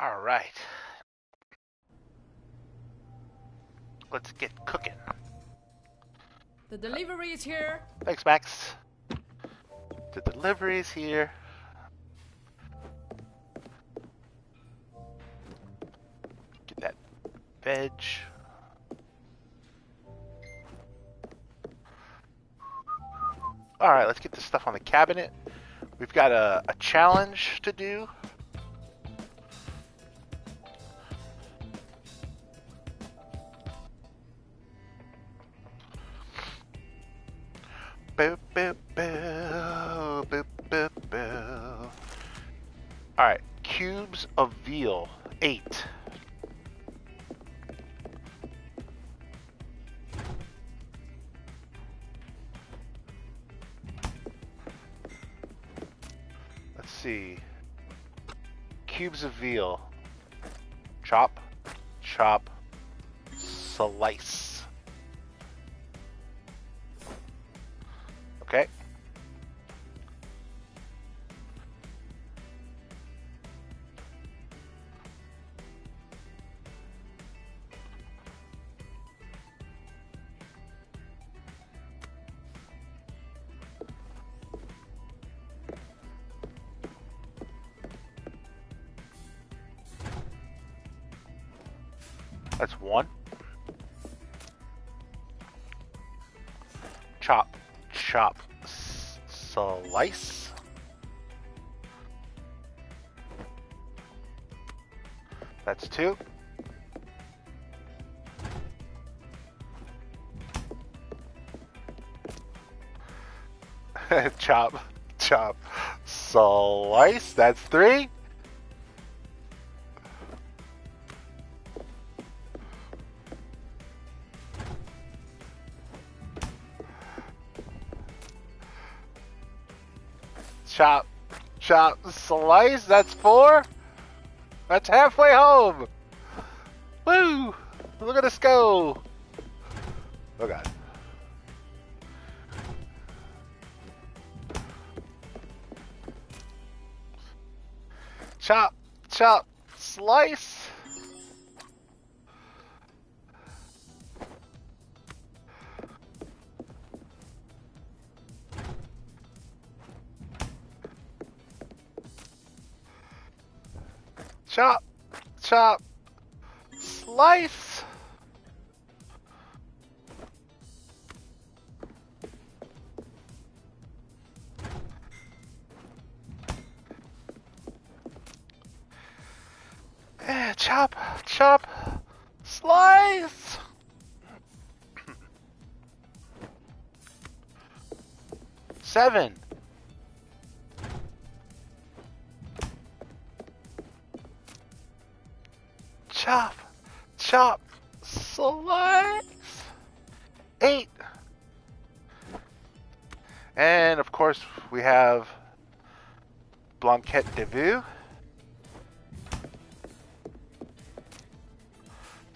All right. Let's get cooking. The delivery is here. Thanks, Max. The delivery is here. Get that veg. All right, let's get this stuff on the cabinet. We've got a challenge to do. Boo, boo, boo, boo, boo, boo. All right, cubes of veal, 8. Let's see. Cubes of veal. Chop, chop, slice. Okay. That's 1. Chop, chop, slice. That's 2. Chop, chop, slice. That's 3. Chop, chop, slice. That's 4. That's halfway home. Woo! Look at us go. Oh god. Chop, chop, slice. Chop, chop, slice. Chop, chop, slice. Seven. Chop, chop, slice. 8. And of course we have blanquette de veau.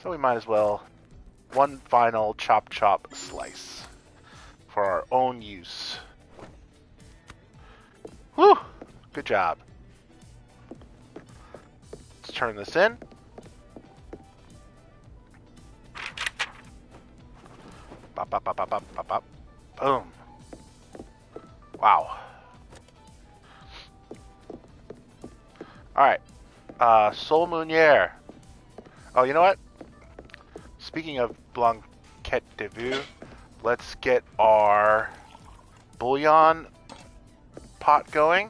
So we might as well one final chop chop slice for our own use. Whew! Good job. Let's turn this in. Bop, bop, bop, bop, bop, bop, bop. Boom. Wow. Alright. Sol Meunier. Oh, you know what? Speaking of blanquette de veau, let's get our bouillon pot going.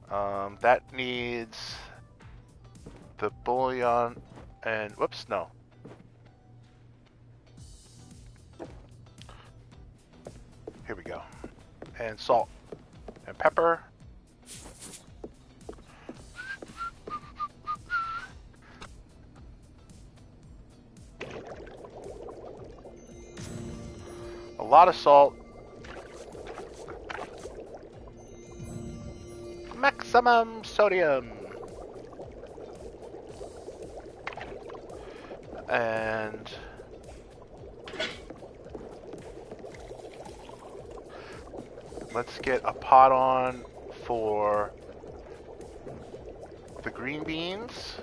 That needs the bouillon and whoops, no. Here we go. And salt and pepper. A lot of salt. Maximum sodium. And let's get a pot on for the green beans.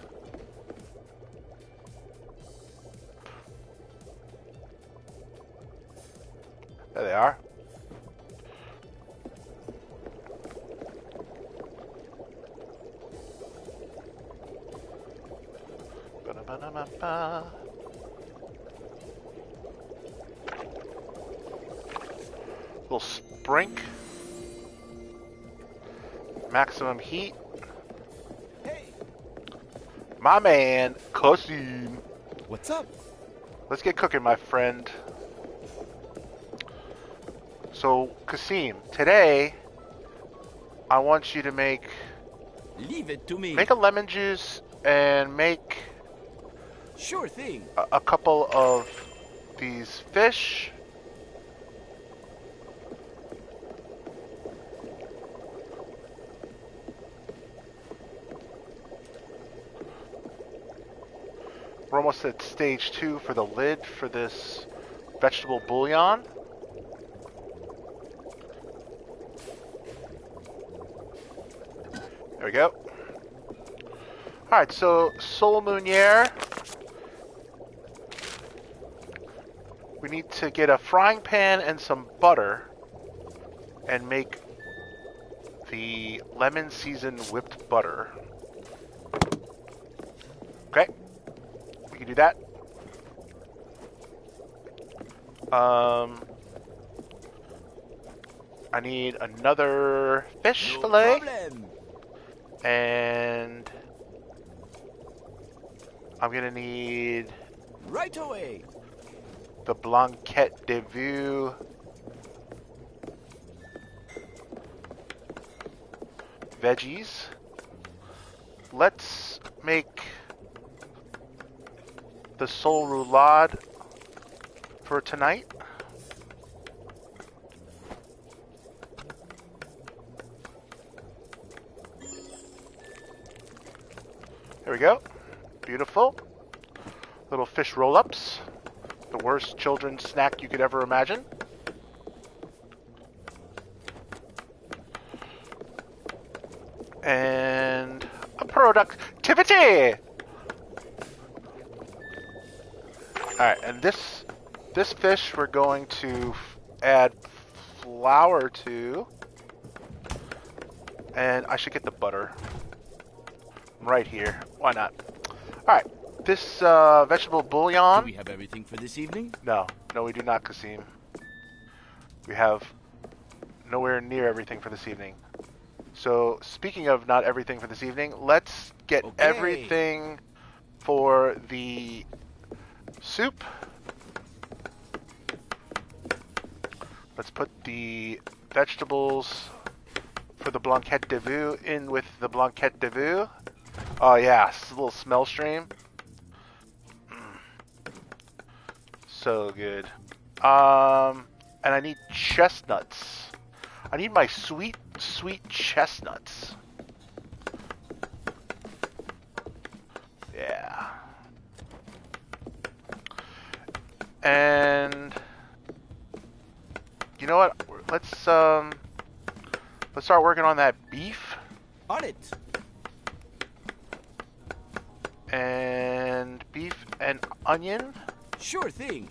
There they are. Ba-da-ba-da-ba-ba. Little sprink. Maximum heat. Hey, My man, Kasim. what's up? Let's get cooking, my friend. So, Kasim, today I want you to make Leave it to me. a lemon juice and make Sure thing. a couple of these fish. We're almost at stage 2 for the lid for this vegetable bouillon. There we go. Alright, so Soul Meunier. We need to get a frying pan and some butter and make the lemon seasoned whipped butter. Okay, we can do that. I need another fish No fillet problem. and I'm gonna need Right away. the blanquette de veau, veggies. Let's make the sole roulade for tonight. There we go. Beautiful. Little fish roll-ups. The worst children's snack you could ever imagine. And a productivity! Alright, and this fish we're going to add flour to. And I should get the butter. Right here. Why not? Alright, this vegetable Do bouillon. we have everything for this evening? No, we do not, Kasim. We have nowhere near everything for this evening. So, speaking of not everything for this evening, let's get Okay. everything for the soup. Let's put the vegetables for the blanquette de veau in with the blanquette de veau. Oh yeah, it's a little smell stream. So good. And I need chestnuts. I need my sweet chestnuts. Yeah. And you know what? Let's start working on that beef. On it. And beef and onion. Sure thing.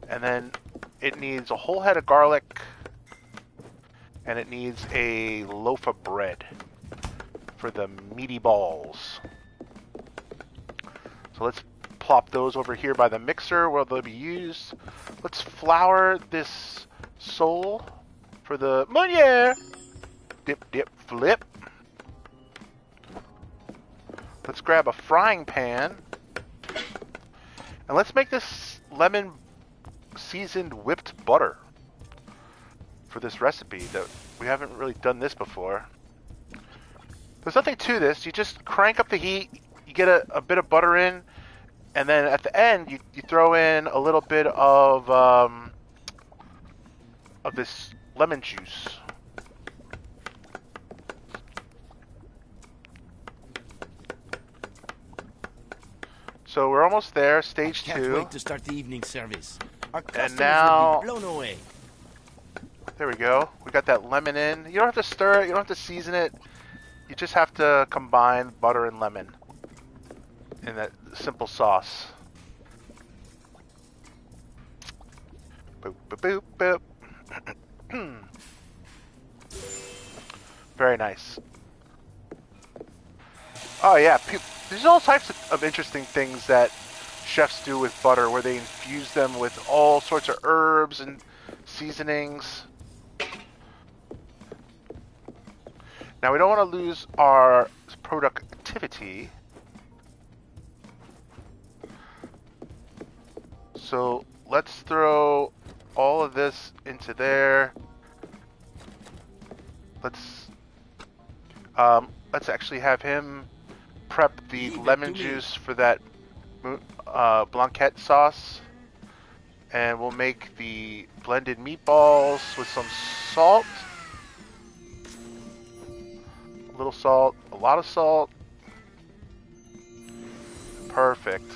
And then it needs a whole head of garlic. And it needs a loaf of bread for the meaty balls. So let's plop those over here by the mixer where they'll be used. Let's flour this sole for the Meunier. Dip, dip, flip. Let's grab a frying pan. And let's make this lemon seasoned whipped butter for this recipe. That we haven't really done this before. There's nothing to this. You just crank up the heat, you get a bit of butter in, and then at the end you throw in a little bit of this lemon juice. So we're almost there, stage Can't 2. wait to start the evening service. Our customers now- will be blown away. There we go. We got that lemon in. You don't have to stir it. You don't have to season it. You just have to combine butter and lemon in that simple sauce. Boop, boop, boop, boop. Very nice. Oh yeah, there's all types of interesting things that chefs do with butter, where they infuse them with all sorts of herbs and seasonings. Now we don't want to lose our productivity, so let's throw all of this into there. Let's actually have him prep the lemon juice for that blanquette sauce, and we'll make the blended meatballs with some salt, a little salt, a lot of salt. Perfect.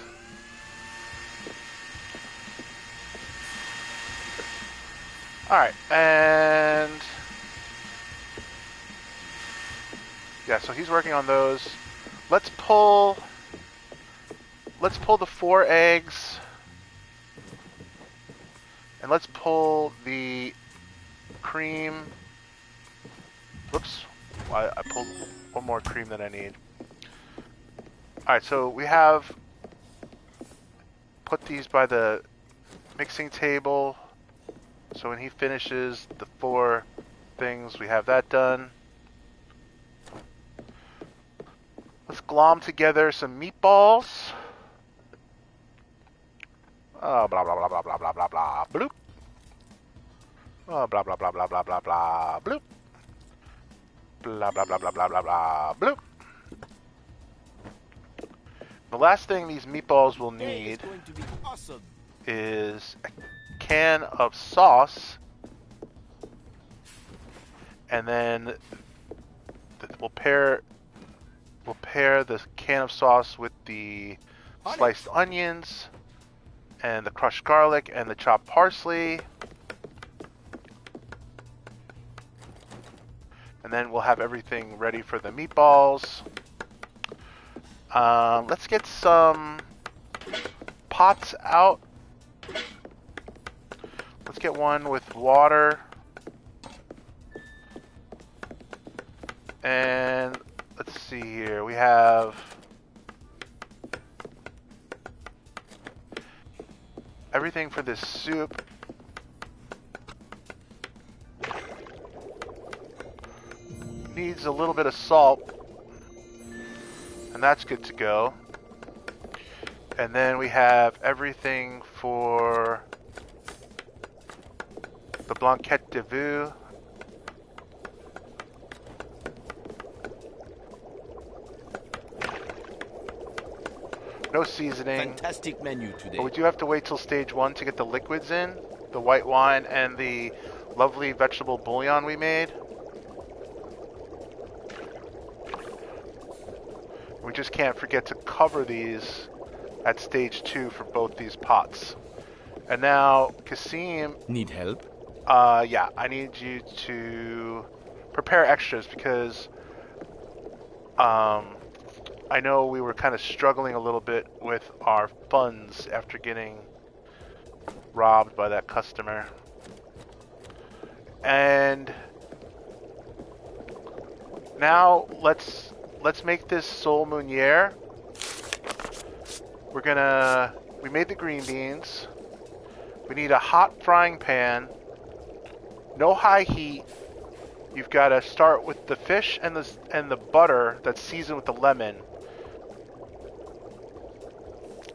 Alright, and yeah, so he's working on those. Let's pull the 4 eggs, and let's pull the cream. Whoops, I pulled one more cream than I need. Alright, so we have put these by the mixing table, so when he finishes the 4 things, we have that done. Let's glom together some meatballs. Oh, blah, blah, blah, blah, blah, blah, blah, blah, bloop. Oh, blah, blah, blah, blah, blah, blah, blah, bloop. Blah, blah, blah, blah, blah, blah, blah, bloop. The last thing these meatballs will need is a can of sauce, and then we'll pair the can of sauce with the sliced onions and the crushed garlic and the chopped parsley, and then we'll have everything ready for the meatballs. Let's get some pots out. Let's get one with water, and let's see here. We have everything for this soup. Needs a little bit of salt, and that's good to go. And then we have everything for the blanquette de veau. No seasoning. Fantastic menu today. But we do have to wait till stage 1 to get the liquids in, the white wine and the lovely vegetable bouillon we made. We just can't forget to cover these at stage 2 for both these pots. And now, Kasim, Need help? yeah, I need you to prepare extras because I know we were kind of struggling a little bit with our funds after getting robbed by that customer. And now let's make this sole meuniere. We made the green beans. We need a hot frying pan. No high heat. You've got to start with the fish and the butter that's seasoned with the lemon.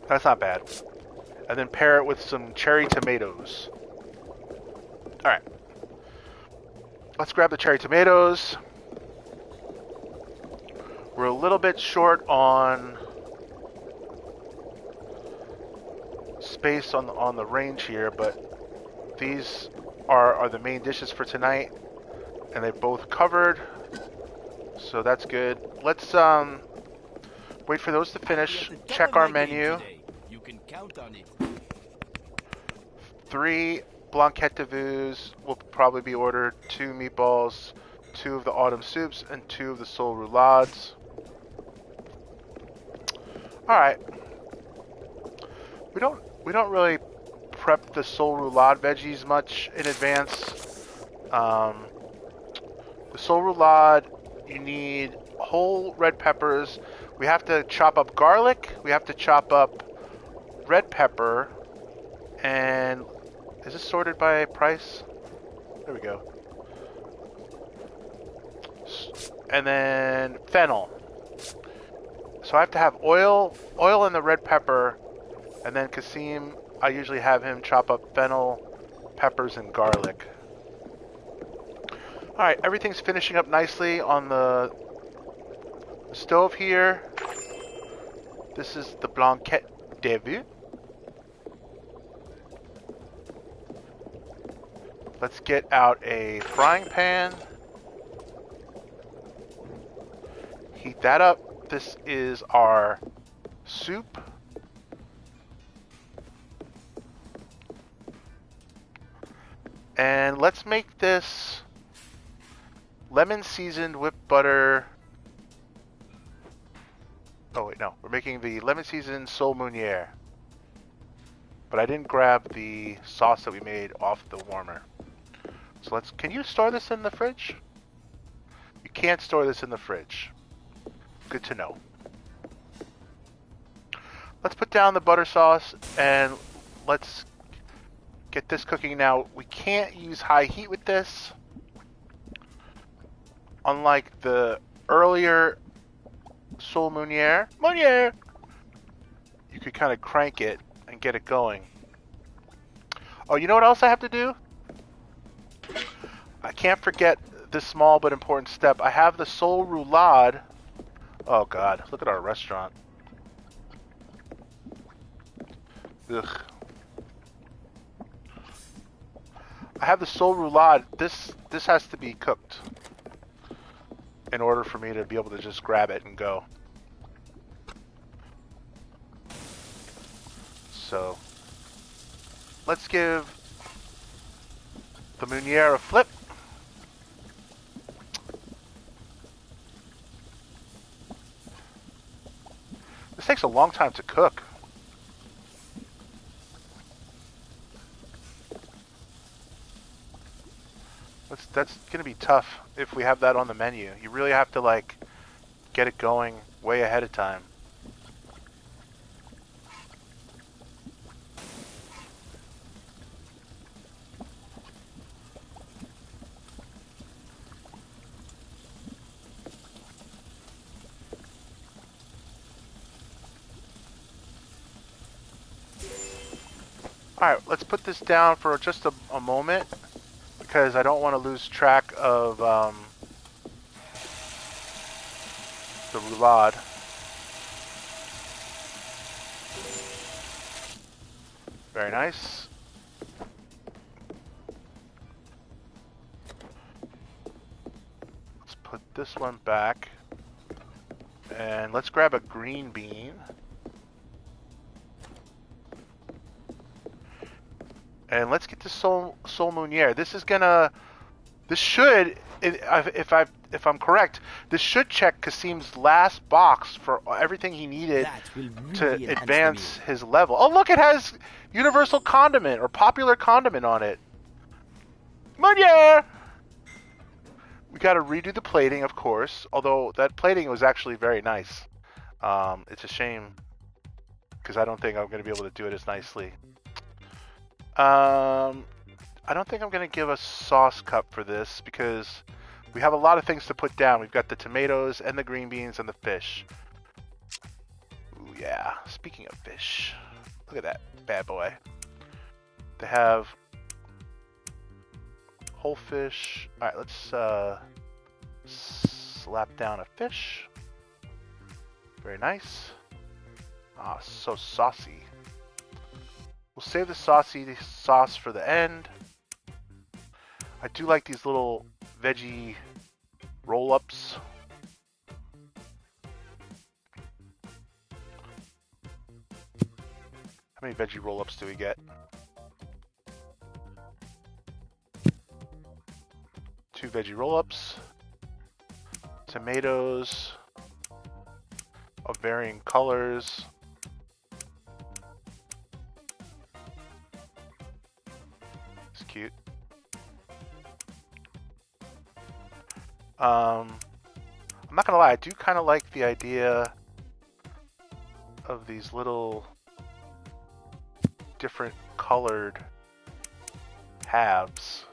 That's not bad. And then pair it with some cherry tomatoes. Alright. Let's grab the cherry tomatoes. We're a little bit short on space on the range here, but these are the main dishes for tonight, and they're both covered, so that's good. Let's wait for those to finish. Check our menu. You can count on it. 3 blanquette de veau will probably be ordered, 2 meatballs, 2 of the autumn soups, and 2 of the soul roulades. Alright. We don't really prep the soul roulade veggies much in advance. The soul roulade, you need whole red peppers. We have to chop up garlic. We have to chop up red pepper. And is this sorted by price? There we go. And then fennel. So I have to have oil and the red pepper, and then Kasim, I usually have him chop up fennel, peppers, and garlic. Alright, everything's finishing up nicely on the stove here. This is the blanquette de vue. Let's get out a frying pan. Heat that up. This is our soup. And let's make this lemon seasoned whipped butter. Oh wait, no. We're making the lemon seasoned sole meuniere. But I didn't grab the sauce that we made off the warmer. So let's, can you store this in the fridge? You can't store this in the fridge. Good to know. Let's put down the butter sauce and let's get this cooking now. We can't use high heat with this. Unlike the earlier sole meuniere, you could kind of crank it and get it going. Oh, you know what else I have to do? I can't forget this small but important step. I have the sole roulade. Oh god, look at our restaurant. Ugh. I have the sole roulade. This has to be cooked in order for me to be able to just grab it and go. So let's give the meuniere a flip. This takes a long time to cook. That's gonna be tough if we have that on the menu. You really have to like get it going way ahead of time. Alright, let's put this down for just a moment because I don't want to lose track of the roulade. Very nice. Let's put this one back. And let's grab a green bean. And let's get to sole meuniere. This is gonna. This should, if I'm correct, this should check Kasim's last box for everything he needed to advance his level. Oh look, it has universal condiment or popular condiment on it. Meuniere. We got to redo the plating, of course. Although that plating was actually very nice. It's a shame because I don't think I'm going to be able to do it as nicely. I don't think I'm going to give a sauce cup for this because we have a lot of things to put down. We've got the tomatoes and the green beans and the fish. Ooh, yeah. Speaking of fish, look at that bad boy. They have whole fish. All right, let's slap down a fish. Very nice. Ah, so saucy. We'll save the saucy sauce for the end. I do like these little veggie roll-ups. How many veggie roll-ups do we get? 2 veggie roll-ups. tomatoes of varying colors. It's cute. I'm not gonna lie, I do kind of like the idea of these little different colored halves.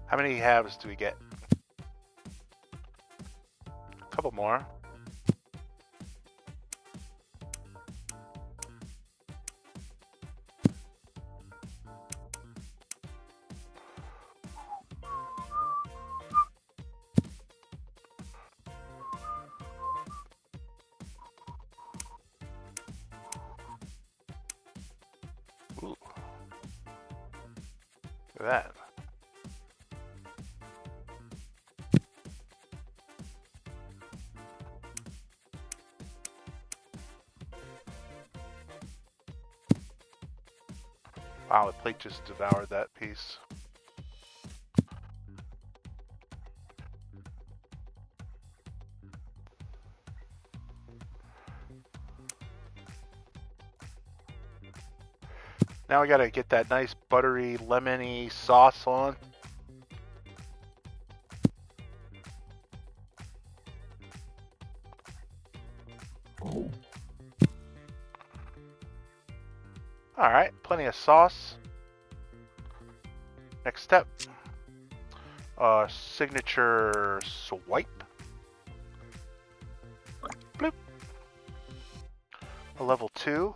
How many halves do we get? A couple more. Ooh. Look at that. Wow, the plate just devoured that piece. Now we gotta get that nice buttery, lemony sauce on. Alright, plenty of sauce. Next step. Signature swipe. Bloop. A level 2.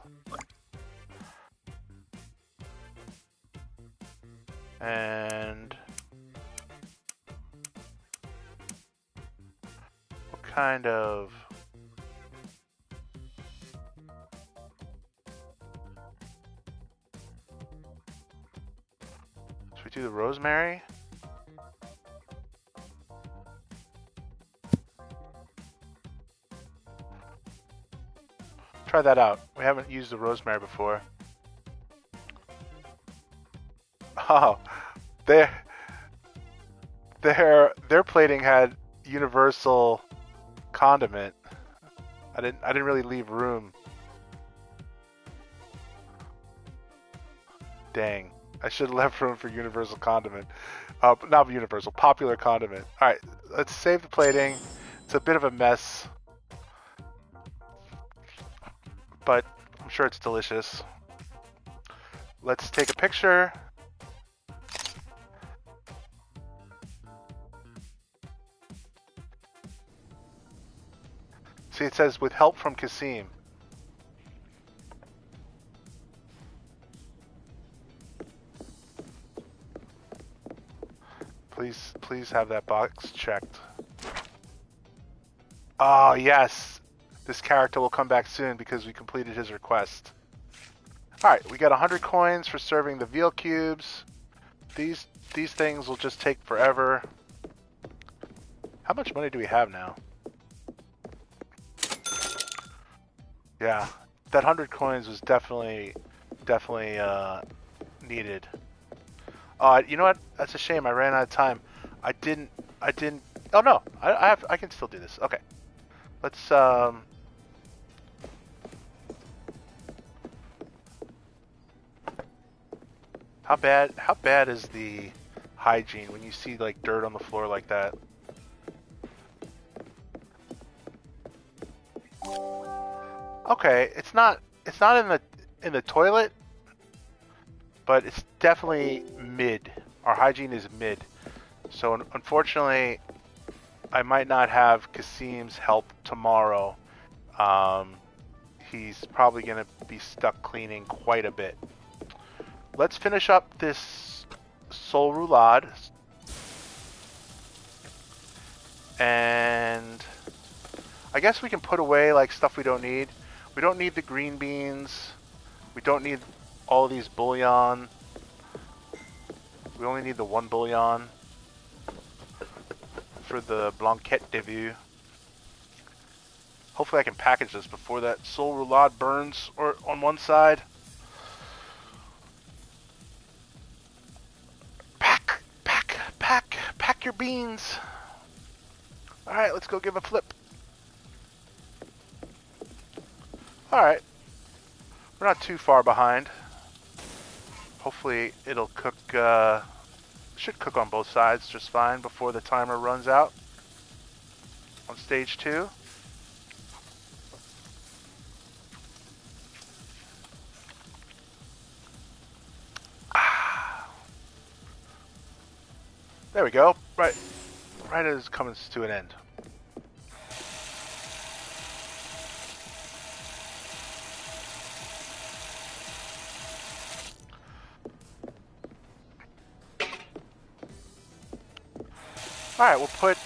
And what kind of should we do the rosemary? Try that out. We haven't used the rosemary before. Oh, their plating had universal condiment. I didn't really leave room. Dang, I should have left room for universal condiment. Not universal, popular condiment. All right, let's save the plating. It's a bit of a mess, but I'm sure it's delicious. Let's take a picture. See, it says with help from Kasim. Please have that box checked. Oh, yes. This character will come back soon because we completed his request. Alright, we got 100 coins for serving the veal cubes. These things will just take forever. How much money do we have now? Yeah, that 100 coins was definitely needed. You know what? That's a shame. I ran out of time. I didn't. Oh no, I can still do this. Okay, let's How bad is the hygiene when you see like dirt on the floor like that? Okay, it's not in the toilet, but it's definitely mid. Our hygiene is mid. So unfortunately, I might not have Kasim's help tomorrow. He's probably going to be stuck cleaning quite a bit. Let's finish up this soul roulade. And I guess we can put away like stuff we don't need. We don't need the green beans. We don't need all of these bouillon. We only need the one bouillon. for the blanquette de vue. Hopefully I can package this before that soul roulade burns or on one side. Pack your beans. Alright, let's go give a flip. Alright. We're not too far behind. Hopefully it'll cook, should cook on both sides just fine before the timer runs out on stage 2. There we go. Right as it comes to an end. Alright, we'll put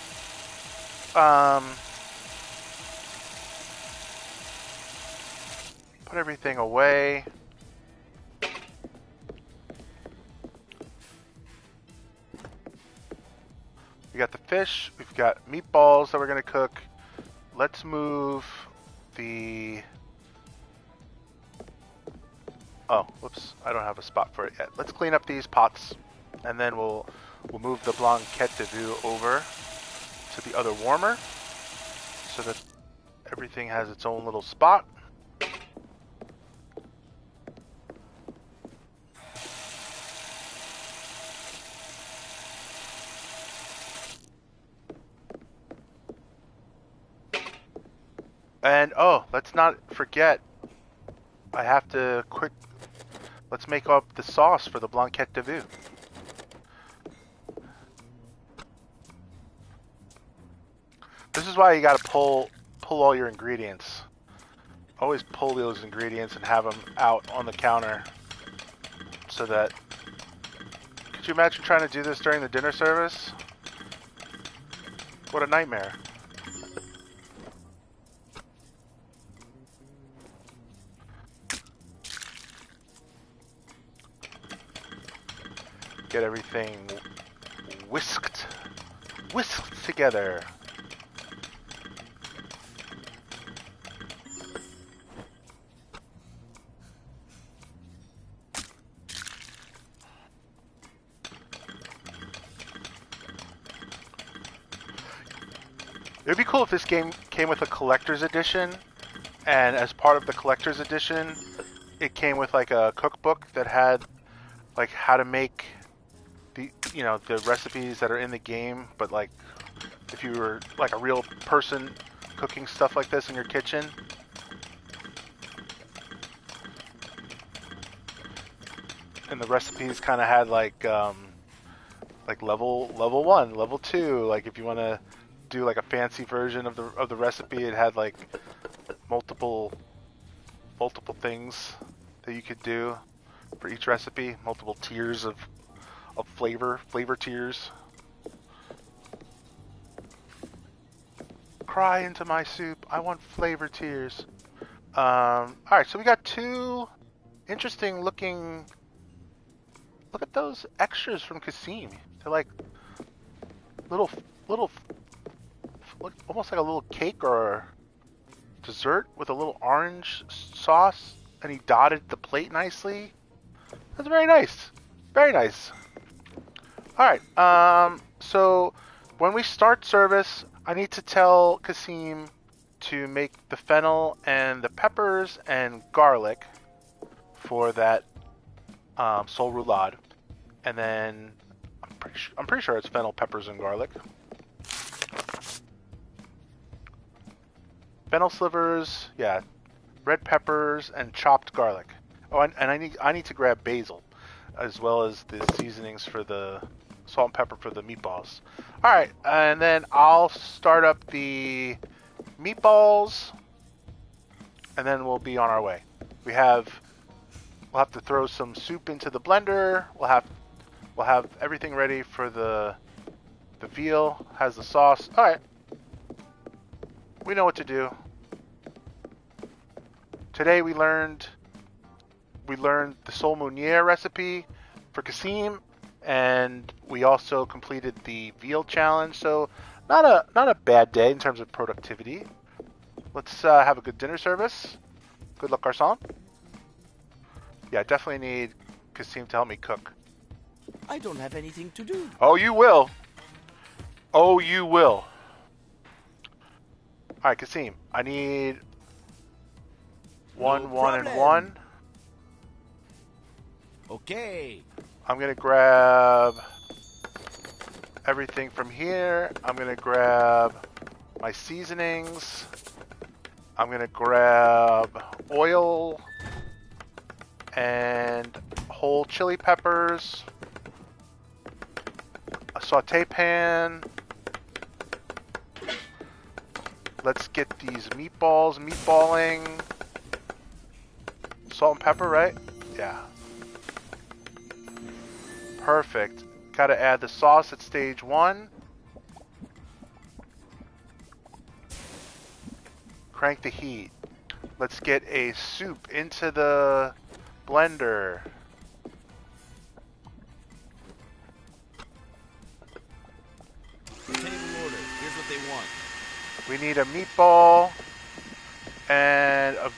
everything away. We got the fish, we've got meatballs that we're gonna cook. Let's move the... Oh, whoops, I don't have a spot for it yet. Let's clean up these pots, and then we'll move the blanquette de vue over to the other warmer, so that everything has its own little spot. And oh, let's not forget, I have to let's make up the sauce for the blanquette de vue. This is why you gotta pull all your ingredients. Always pull those ingredients and have them out on the counter so that... Could you imagine trying to do this during the dinner service? What a nightmare. Get everything whisked together. It would be cool if this game came with a collector's edition, and as part of the collector's edition, it came with like a cookbook that had like how to make the recipes that are in the game, but like if you were like a real person cooking stuff like this in your kitchen. And the recipes kind of had like level 1, level 2, like if you want to do like a fancy version of the recipe, it had like multiple things that you could do for each recipe, multiple tiers of flavor tiers. Cry into my soup, I want flavor tiers. Alright, so we got two interesting looking... Look at those extras from Kasim. They're like little almost like a little cake or dessert with a little orange sauce, and he dotted the plate nicely. That's very nice. Very nice. Alright, so when we start service, I need to tell Kasim to make the fennel and the peppers and garlic for that soul roulade. And then I'm pretty sure it's fennel, peppers, and garlic. Fennel slivers, yeah, red peppers, and chopped garlic. Oh, and I need to grab basil, as well as the seasonings for the salt and pepper for the meatballs. All right, and then I'll start up the meatballs, and then we'll be on our way. We'll have to throw some soup into the blender. We'll have everything ready for the veal. Has the sauce. All right. We know what to do. Today we learned the Soul Meunier recipe for Kasim, and we also completed the veal challenge. So not a bad day in terms of productivity. Let's have a good dinner service. Good luck, garçon. Yeah, I definitely need Kasim to help me cook. I don't have anything to do. Oh, you will. Oh, you will. All right, Kasim. I need one, No one, and problem. one. Okay. I'm gonna grab everything from here. I'm gonna grab my seasonings. I'm gonna grab oil and whole chili peppers, a saute pan. Let's get these meatballing. Salt and pepper, right? Yeah. Perfect. Gotta add the sauce at stage 1. Crank the heat. Let's get a soup into the blender. Table order. Here's what they want. We need a meatball and a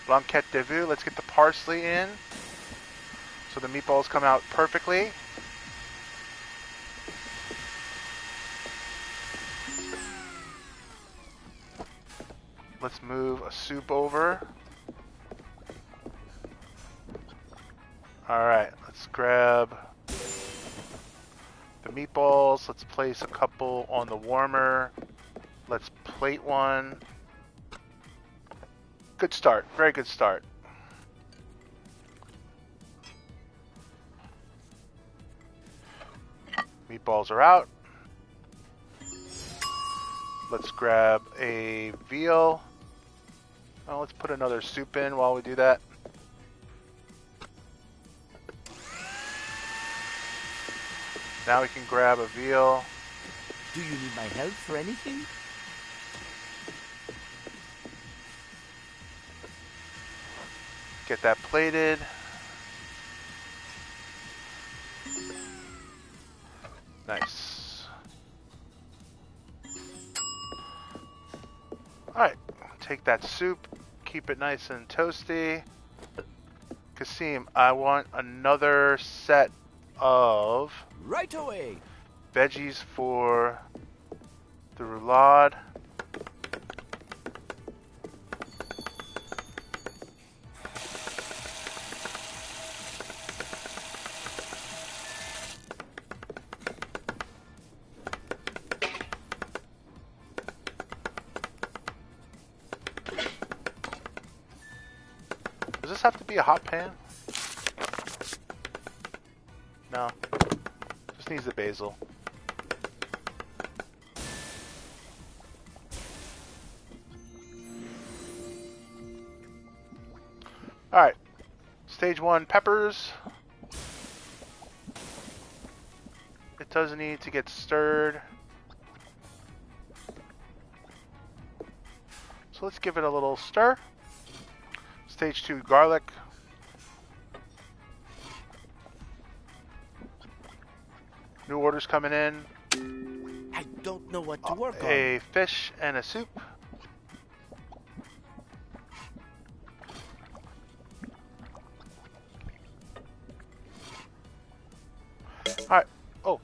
blanquette de veau. Let's get the parsley in so the meatballs come out perfectly. Let's move a soup over. Alright, let's grab the meatballs. Let's place a couple on the warmer. Let's plate one. Good start. Very good start. Meatballs are out. Let's grab a veal. Oh, let's put another soup in while we do that. Now we can grab a veal. Do you need my help for anything? Get that plated. Nice. Alright, take that soup, keep it nice and toasty. Kasim, I want another set of Right away. veggies for the roulade. Does this have to be a hot pan? No. Just needs the basil. Alright. Stage 1 peppers. It does need to get stirred. So let's give it a little stir. Stage 2 garlic. New orders coming in. I don't know what to work on. A fish and a soup. Alright. Oh.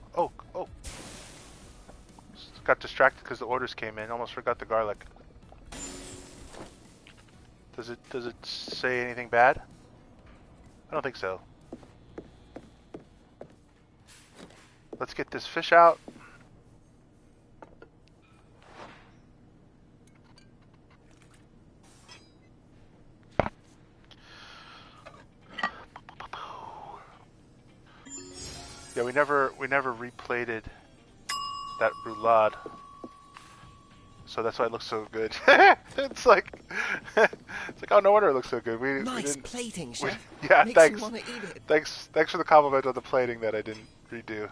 Got distracted because the orders came in. Almost forgot the garlic. Does it say anything bad? I don't think so. Let's get this fish out. Yeah, we never replated that roulade. So that's why it looks so good. It's like oh, no wonder it looks so good. We Nice didn't, plating, chef. yeah, Makes thanks. you want to eat it. Thanks for the compliment on the plating that I didn't redo.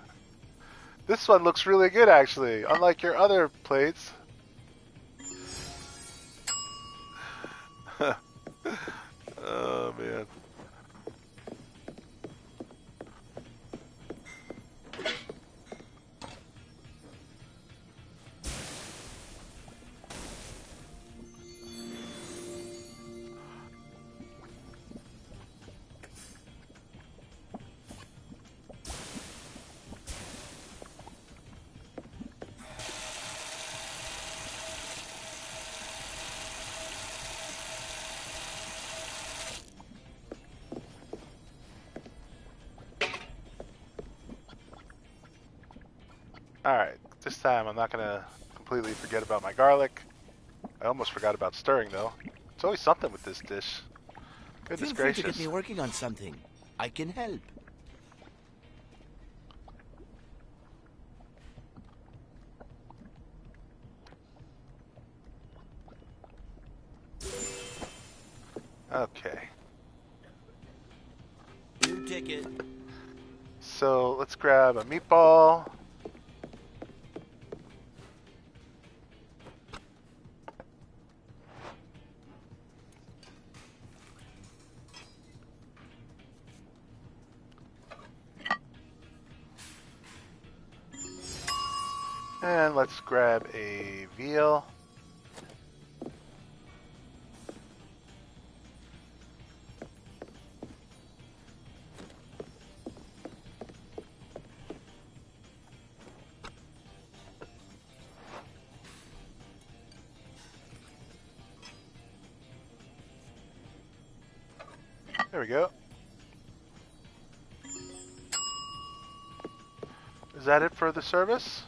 This one looks really good, actually, unlike your other plates. Oh, man. Alright, this time I'm not gonna completely forget about my garlic. I almost forgot about stirring though. It's always something with this dish. Goodness Feel free to gracious. get me working on something. I can help. Okay. New ticket. So let's grab a meatball. And let's grab a veal. There we go. Is that it for the service?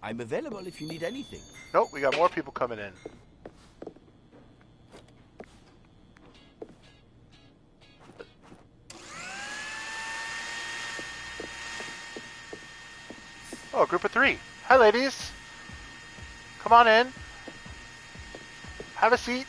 I'm available if you need anything. Nope, we got more people coming in. Oh, a group of 3. Hi, ladies. Come on in. Have a seat.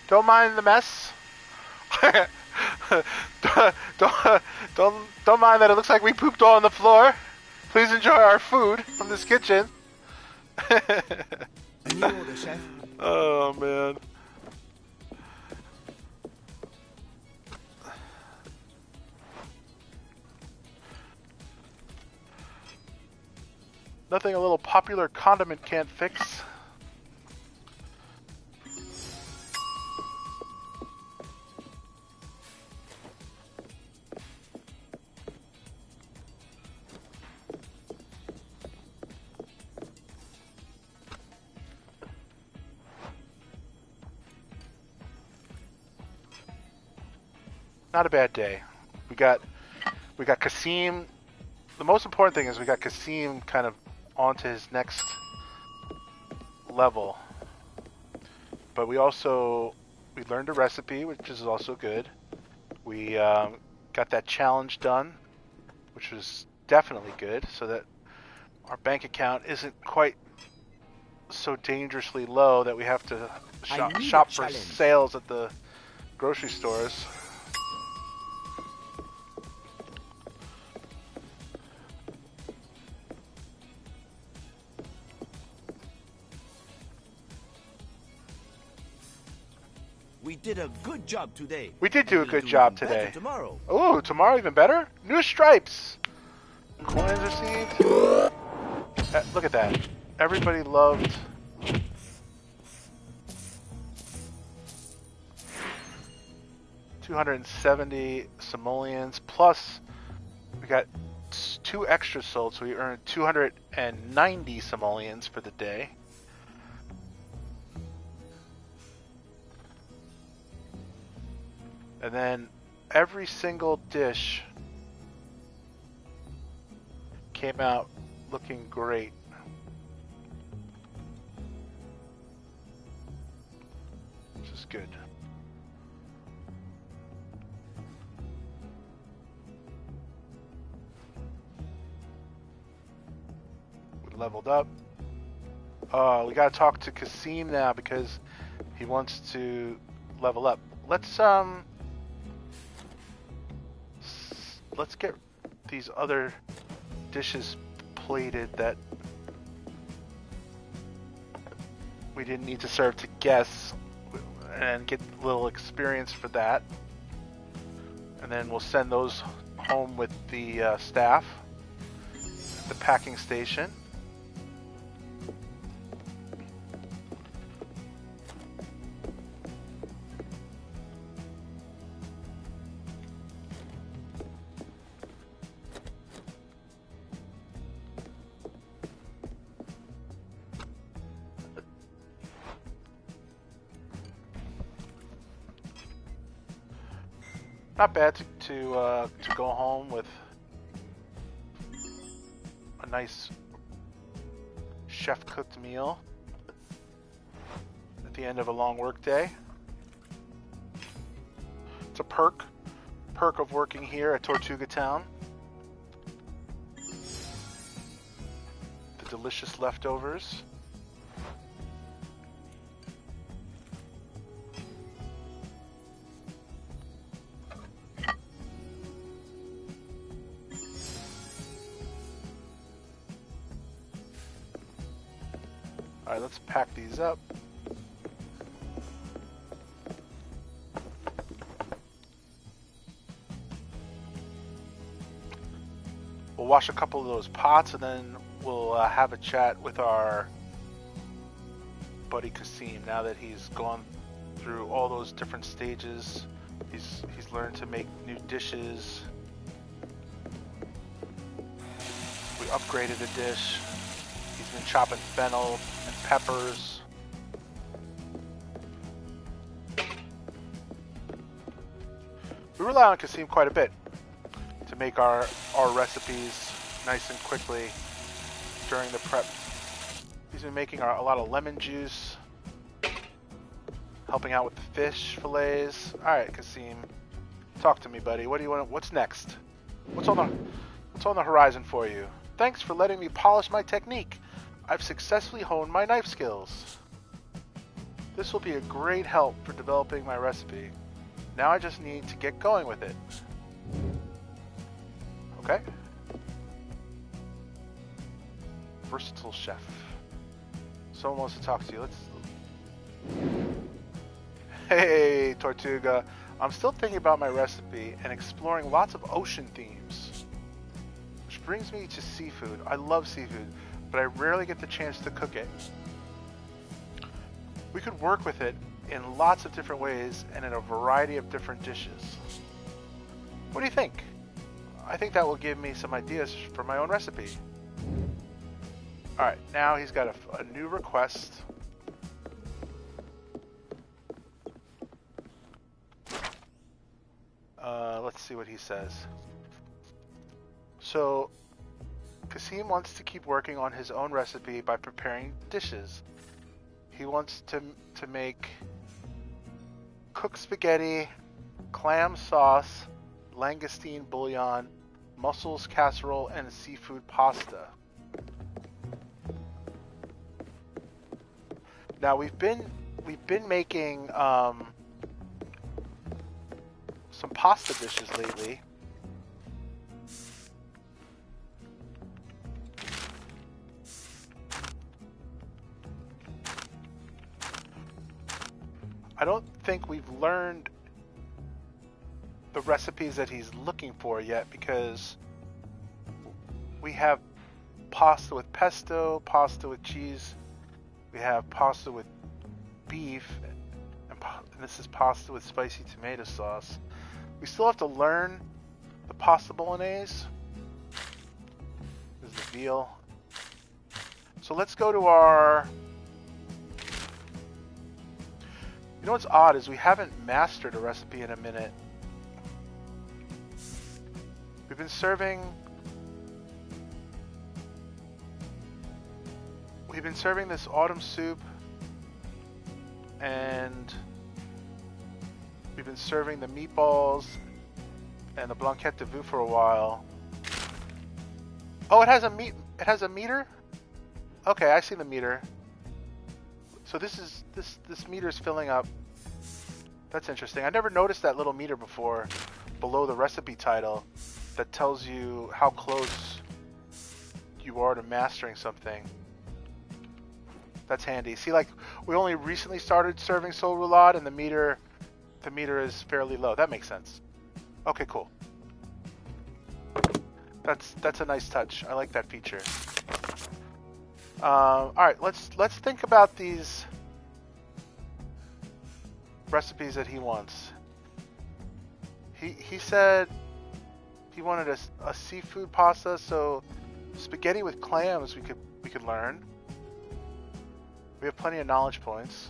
Don't mind the mess. don't mind that it looks like we pooped all on the floor. Please enjoy our food from this kitchen. New order, chef. Oh man. Nothing a little popular condiment can't fix. Not a bad day. We got Kasim. The most important thing is we got Kasim kind of onto his next level. But we learned a recipe, which is also good. We got that challenge done, which was definitely good, so that our bank account isn't quite so dangerously low that we have to shop for sales at the grocery stores. We did a good job today. We did do a We'll good do job even better today. Tomorrow. Oh, tomorrow even better? New stripes! Coins received. Look at that. Everybody loved... $270 simoleons, plus we got 2 extra sold, so we earned 290 simoleons for the day. And then every single dish came out looking great. Which is good. We leveled up. We gotta talk to Kasim now because he wants to level up. Let's get these other dishes plated that we didn't need to serve to guests and get a little experience for that. And then we'll send those home with the staff at the packing station. Not bad to go home with a nice chef-cooked meal at the end of a long work day. It's a perk of working here at Tortuga Town. The delicious leftovers. Alright, let's pack these up. We'll wash a couple of those pots and then we'll have a chat with our buddy Kasim now that he's gone through all those different stages. He's learned to make new dishes. We upgraded a dish. He's been chopping fennel and peppers. We rely on Kasim quite a bit to make our recipes nice and quickly during the prep. He's been making a lot of lemon juice, helping out with the fish fillets. All right, Kasim, talk to me, buddy. What do you want? What's next? What's on the horizon for you? Thanks for letting me polish my technique. I've successfully honed my knife skills. This will be a great help for developing my recipe. Now I just need to get going with it. Okay. Versatile chef. Someone wants to talk to you. Hey, Tortuga. I'm still thinking about my recipe and exploring lots of ocean themes. Which brings me to seafood. I love seafood, but I rarely get the chance to cook it. We could work with it in lots of different ways and in a variety of different dishes. What do you think? I think that will give me some ideas for my own recipe. Alright, now he's got a new request. Let's see what he says. So, Kasim wants to keep working on his own recipe by preparing dishes. He wants to make cooked spaghetti, clam sauce, langoustine bouillon, mussels casserole, and seafood pasta. Now we've been making some pasta dishes lately. I don't think we've learned the recipes that he's looking for yet because we have pasta with pesto, pasta with cheese, we have pasta with beef, and this is pasta with spicy tomato sauce. We still have to learn the pasta bolognese. This is the veal. So let's go to our... You know what's odd is we haven't mastered a recipe in a minute. We've been serving this autumn soup, and we've been serving the meatballs and the blanquette de veau for a while. Oh, it has a meter? Okay, I see the meter. So this meter is filling up. That's interesting. I never noticed that little meter before below the recipe title that tells you how close you are to mastering something. That's handy. See, like, we only recently started serving sole roulade and the meter is fairly low. That makes sense. Okay, cool. That's a nice touch. I like that feature. All right, let's think about these recipes that he wants. He said he wanted a seafood pasta, so spaghetti with clams we could learn. We have plenty of knowledge points.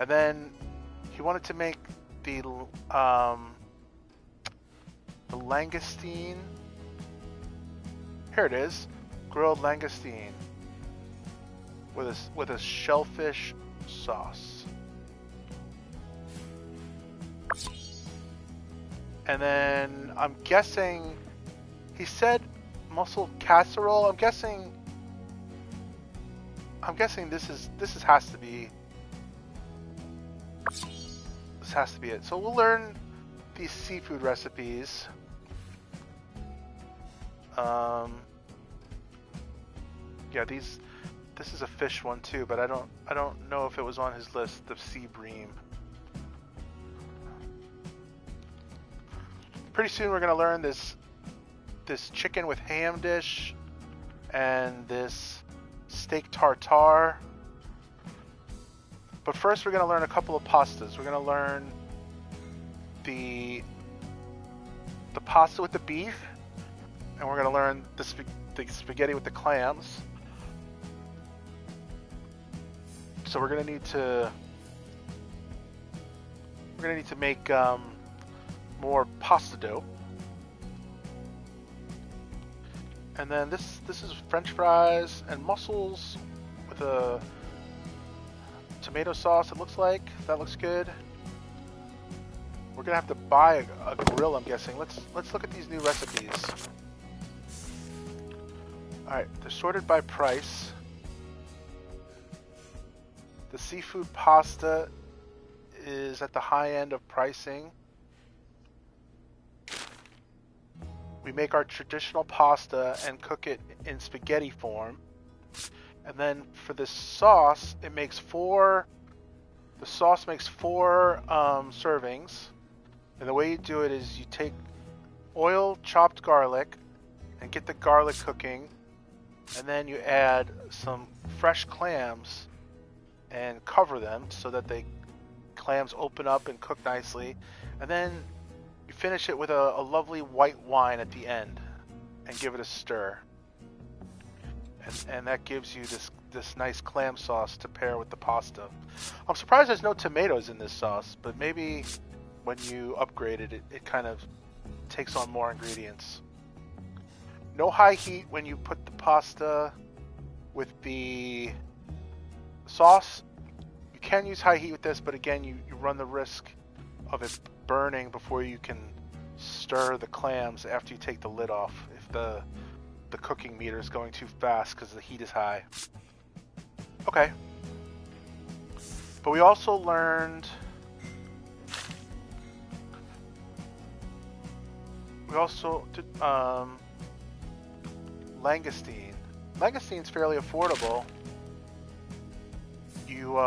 And then he wanted to make the langoustine. Here it is, grilled langoustine with a shellfish sauce. And then I'm guessing he said mussel casserole. I'm guessing this has to be it. So we'll learn these seafood recipes. Yeah, this is a fish one too, but I don't know if it was on his list, the sea bream. Pretty soon we're gonna learn this chicken with ham dish and this steak tartare. But first we're gonna learn a couple of pastas. We're gonna learn the pasta with the beef, and we're gonna learn the spaghetti with the clams. So we're gonna need to make more pasta dough. And then this is French fries and mussels with a tomato sauce. It looks like that looks good. We're gonna have to buy a grill, I'm guessing. Let's look at these new recipes. All right, they're sorted by price. The seafood pasta is at the high end of pricing. We make our traditional pasta and cook it in spaghetti form. And then for this sauce, the sauce makes four servings. And the way you do it is you take oil, chopped garlic, and get the garlic cooking. And then you add some fresh clams and cover them so that clams open up and cook nicely. And then you finish it with a lovely white wine at the end and give it a stir. And that gives you this nice clam sauce to pair with the pasta. I'm surprised there's no tomatoes in this sauce, but maybe when you upgrade it, it kind of takes on more ingredients. No high heat when you put the pasta with the sauce. You can use high heat with this, but again, you run the risk of it burning before you can stir the clams after you take the lid off if the cooking meter is going too fast because the heat is high. Okay. But we also learned langoustine. Langoustine's fairly affordable. You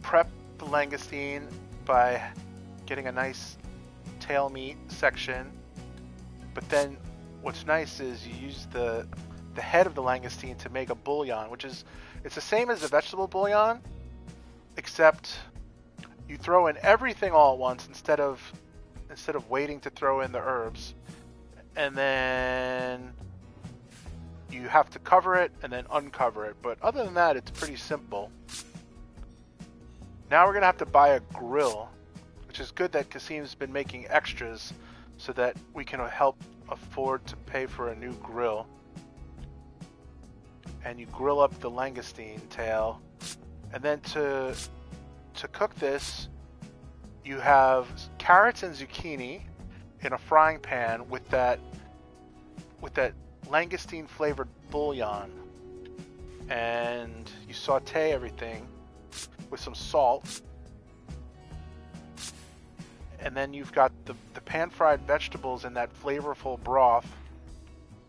prep the langoustine by getting a nice tail meat section, but then what's nice is you use the head of the langoustine to make a bouillon, it's the same as a vegetable bouillon, except you throw in everything all at once instead of waiting to throw in the herbs, and then you have to cover it and then uncover it. But other than that, it's pretty simple. Now we're gonna have to buy a grill, which is good that Kasim's been making extras so that we can help afford to pay for a new grill. And you grill up the langoustine tail, and then to cook this, you have carrots and zucchini in a frying pan with that langoustine flavored bouillon, and you saute everything with some salt, and then you've got the pan-fried vegetables in that flavorful broth,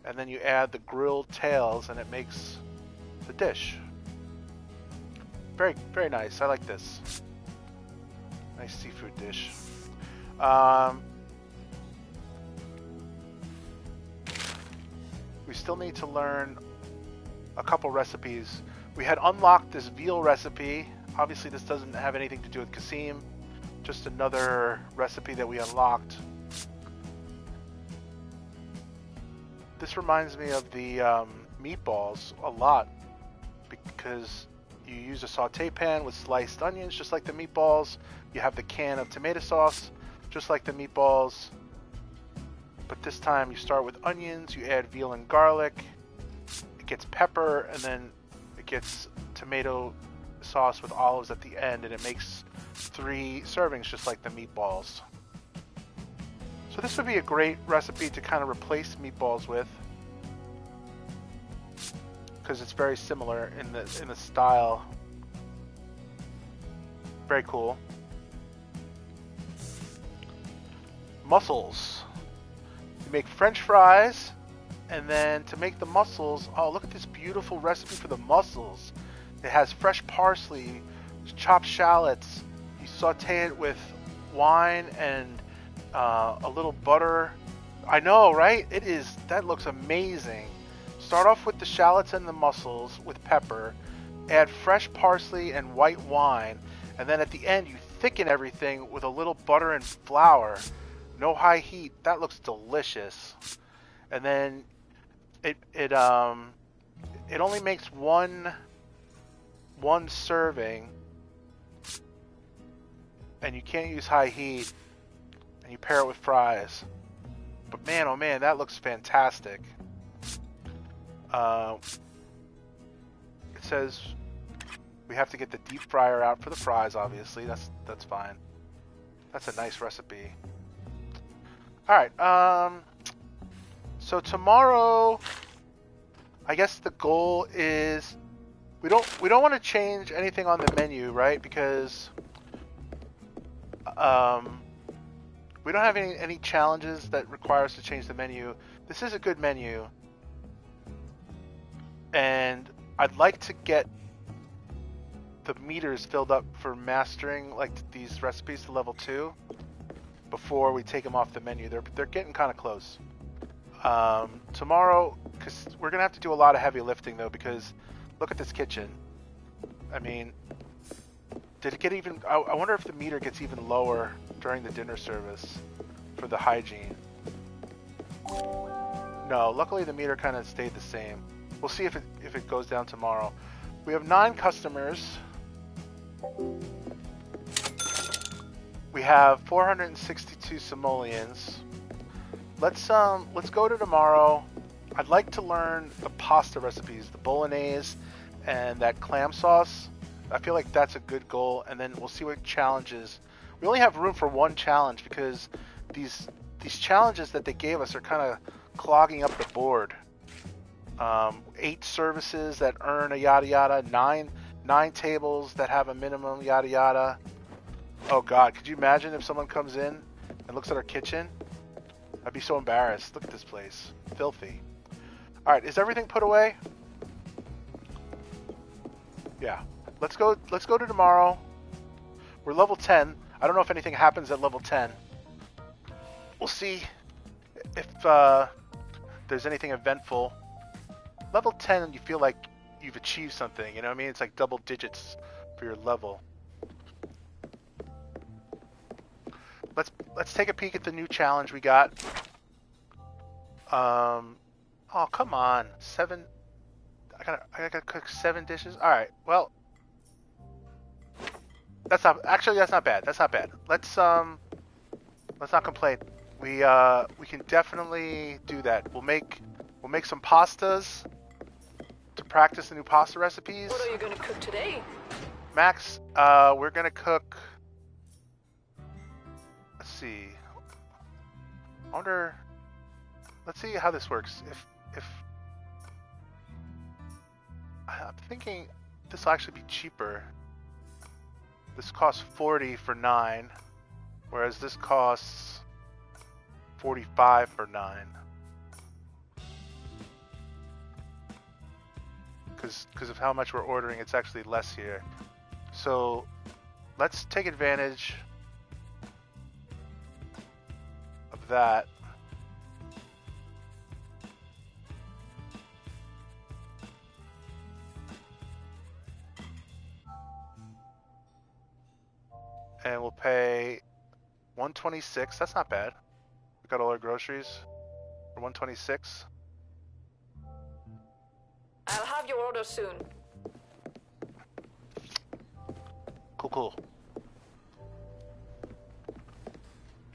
and then you add the grilled tails, and it makes the dish. Very, very nice. I like this. Nice seafood dish. we still need to learn a couple recipes. We had unlocked this veal recipe. Obviously, this doesn't have anything to do with Kasim. Just another recipe that we unlocked. This reminds me of the meatballs a lot because you use a saute pan with sliced onions just like the meatballs. You have the can of tomato sauce just like the meatballs. But this time you start with onions, you add veal and garlic. It gets pepper and then it gets tomato sauce with olives at the end, and it makes 3 servings just like the meatballs. So this would be a great recipe to kind of replace meatballs with, because it's very similar in the style. Very cool. Mussels. You make French fries, and then to make the mussels, oh, look at this beautiful recipe for the mussels. It has fresh parsley, chopped shallots. You saute it with wine and a little butter. I know, right? It is. That looks amazing. Start off with the shallots and the mussels with pepper. Add fresh parsley and white wine, and then at the end you thicken everything with a little butter and flour. No high heat. That looks delicious. And then it only makes one serving, and you can't use high heat, and you pair it with fries. But man, oh man, that looks fantastic. It says we have to get the deep fryer out for the fries, obviously. That's fine. That's a nice recipe. Alright, so tomorrow, I guess the goal is we don't want to change anything on the menu, right? Because we don't have any challenges that require us to change the menu. This is a good menu, and I'd like to get the meters filled up for mastering like these recipes to level 2 before we take them off the menu. They're getting kind of close. Tomorrow, because we're gonna have to do a lot of heavy lifting though, because look at this kitchen. I mean, did it get even? I wonder if the meter gets even lower during the dinner service for the hygiene. No, luckily the meter kind of stayed the same. We'll see if it goes down tomorrow. We have 9 customers. We have 462 simoleons. Let's go to tomorrow. I'd like to learn the pasta recipes, the bolognese and that clam sauce. I feel like that's a good goal, and then we'll see what challenges. We only have room for 1 challenge because these challenges that they gave us are kind of clogging up the board. 8 services that earn a yada yada, 9 tables that have a minimum yada yada. Oh god, could you imagine if someone comes in and looks at our kitchen? I'd be so embarrassed. Look at this place. Filthy. Alright, is everything put away? Yeah. Let's go to tomorrow. We're level 10. I don't know if anything happens at level 10. We'll see if there's anything eventful. Level 10, you feel like you've achieved something, you know what I mean? It's like double digits for your level. Let's take a peek at the new challenge we got. Oh, come on. 7. I gotta cook 7 dishes. All right. Well, that's not bad. That's not bad. Let's not complain. We can definitely do that. We'll make some pastas to practice the new pasta recipes. What are you gonna cook today? Max, we're gonna cook. Let's see. I wonder. Let's see how this works. If I'm thinking this will actually be cheaper. This costs 40 for 9, whereas this costs 45 for 9. Because of how much we're ordering, it's actually less here. So let's take advantage of that. we'll pay 126. That's not bad. We got all our groceries for 126. I'll have your order soon. Cool.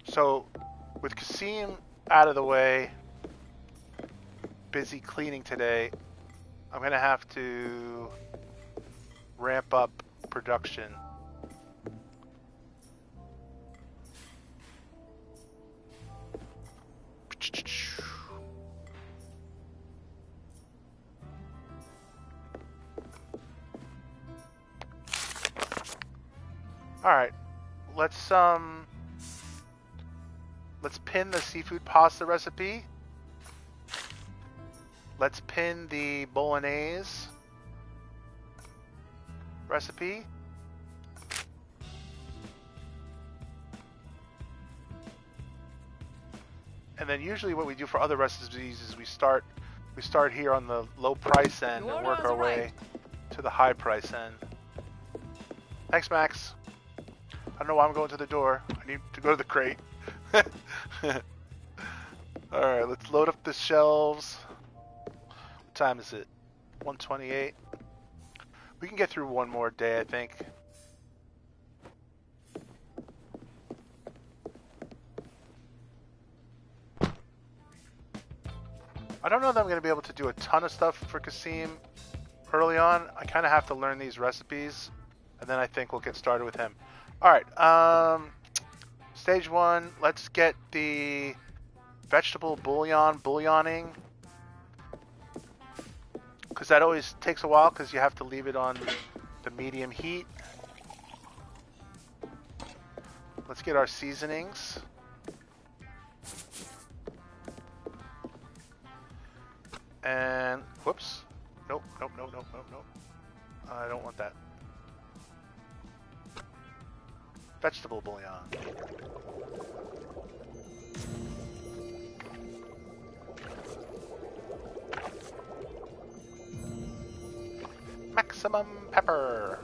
So, with Kasim out of the way, busy cleaning today, I'm gonna have to ramp up production. Alright, let's pin the seafood pasta recipe. Let's pin the bolognese recipe. And then usually what we do for other recipes is we start here on the low price end and work our way to the high price end. Thanks, Max. I don't know why I'm going to the door. I need to go to the crate. Alright, let's load up the shelves. What time is it? 1:28. We can get through one more day, I think. I don't know that I'm going to be able to do a ton of stuff for Kasim early on. I kind of have to learn these recipes, and then I think we'll get started with him. Alright, stage 1, let's get the vegetable bouillonning, because that always takes a while because you have to leave it on the medium heat. Let's get our seasonings. And, whoops. Nope. I don't want that. Vegetable bouillon. Maximum pepper.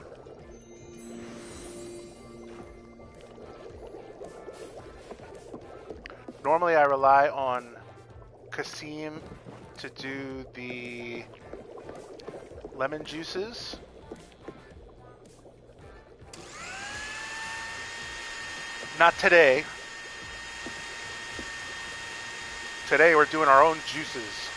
Normally I rely on Kasim to do the lemon juices. Not today. Today we're doing our own juices.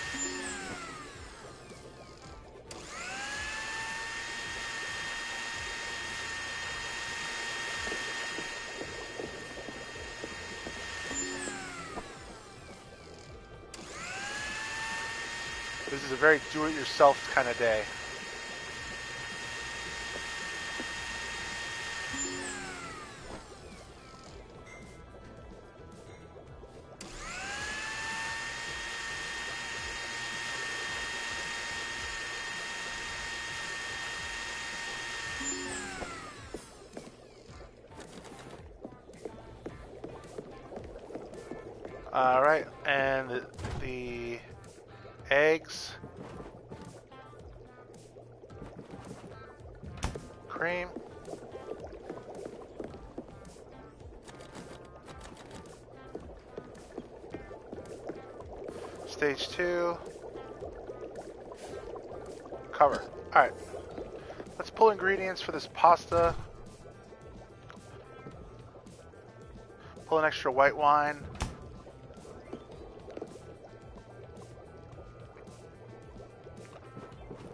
This is a very do-it-yourself kind of day. All right, and the eggs, cream, stage 2, cover. All right, let's pull ingredients for this pasta. Pull an extra white wine.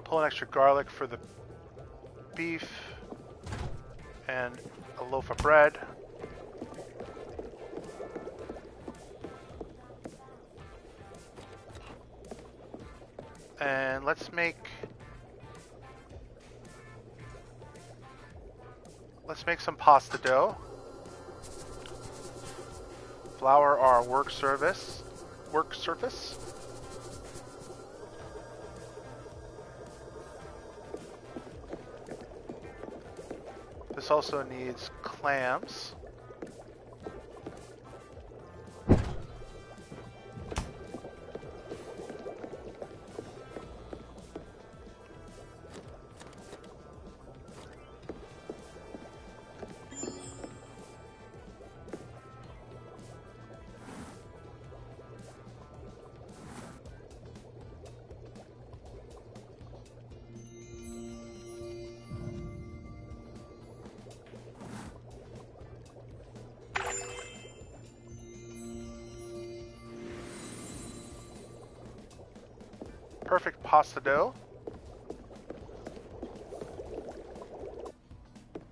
Pull an extra garlic for the beef and a loaf of bread. And let's make some pasta dough. Flour our work surface. This also needs clams. perfect pasta dough.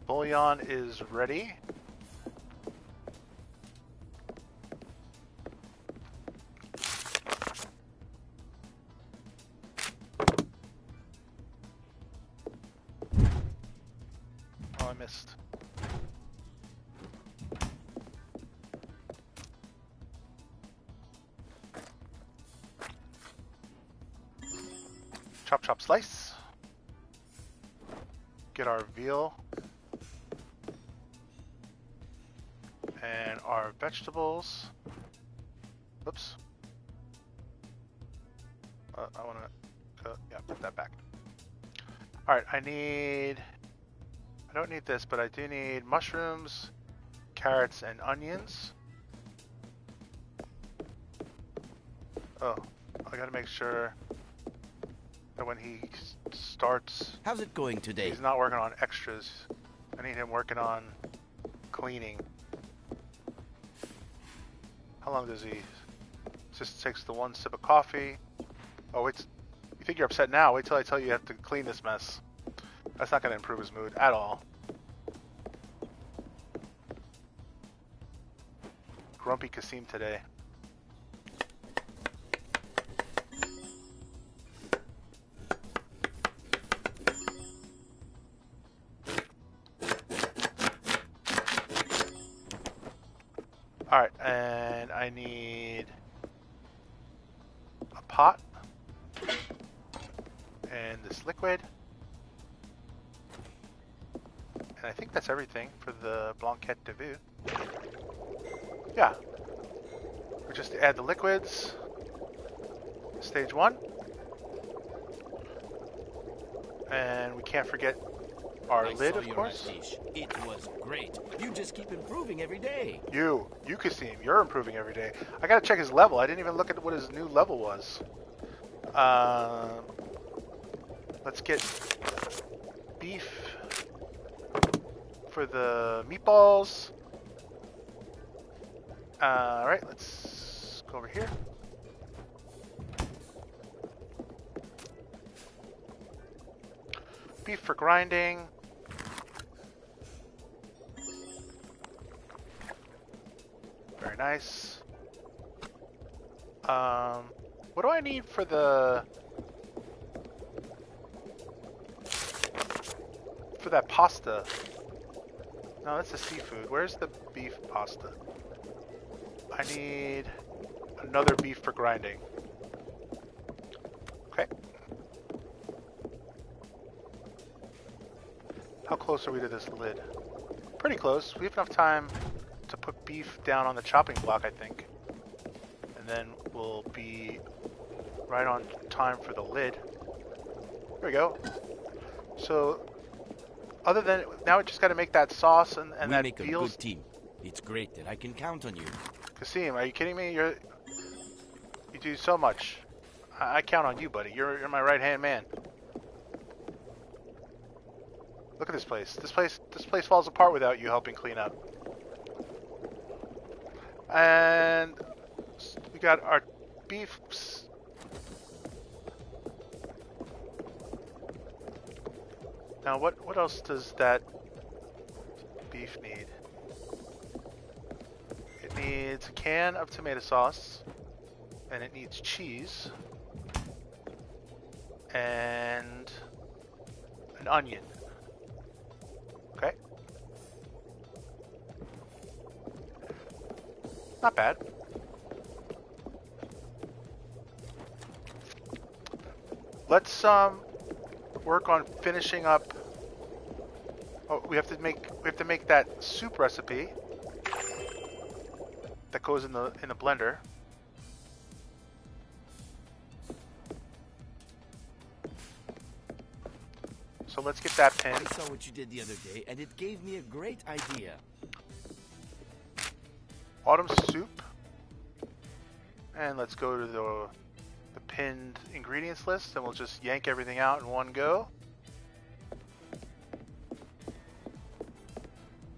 Bouillon is ready. Oh, I missed. Chop, chop, slice. Get our veal. And our vegetables. Oops. I want to, yeah, put that back. Alright, I don't need this, but I do need mushrooms, carrots, and onions. Oh, I gotta make sure that when he starts, How's it going today? he's not working on extras. I need him working on cleaning. How long does he? Just takes the one sip of coffee. Oh, wait. You think you're upset now? Wait till I tell you you have to clean this mess. That's not going to improve his mood at all. Grumpy Kasim today. Alright, and I need a pot and this liquid. And I think that's everything for the Blanquette de Vue. Yeah. We just add the liquids. Stage 1. And we can't forget our lid, of course. It was great. You just keep improving every day. You Kasim, you're improving every day. I gotta check his level. I didn't even look at what his new level was. Let's get beef for the meatballs. Alright, let's go over here. Beef for grinding. Very nice. What do I need for that pasta? No, that's the seafood. Where's the beef pasta? I need another beef for grinding. Okay. How close are we to this lid? Pretty close. We have enough time to put beef down on the chopping block, I think. And then we'll be right on time for the lid. There we go. So, other than, now we just got to make that sauce and we that make a veal. good team. It's great that I can count on you. Kasim, are you kidding me? You do so much. I count on you, buddy. You're my right-hand man. Look at this place. This place falls apart without you helping clean up. And we got our beef. Now, what else does that beef need? It needs a can of tomato sauce, and it needs cheese, and an onion. Okay. Not bad. Let's work on finishing up. Oh, we have to make that soup recipe that goes in the blender. So let's get that pinned. I saw what you did the other day, and it gave me a great idea. Autumn soup. And let's go to the pinned ingredients list, and we'll just yank everything out in one go.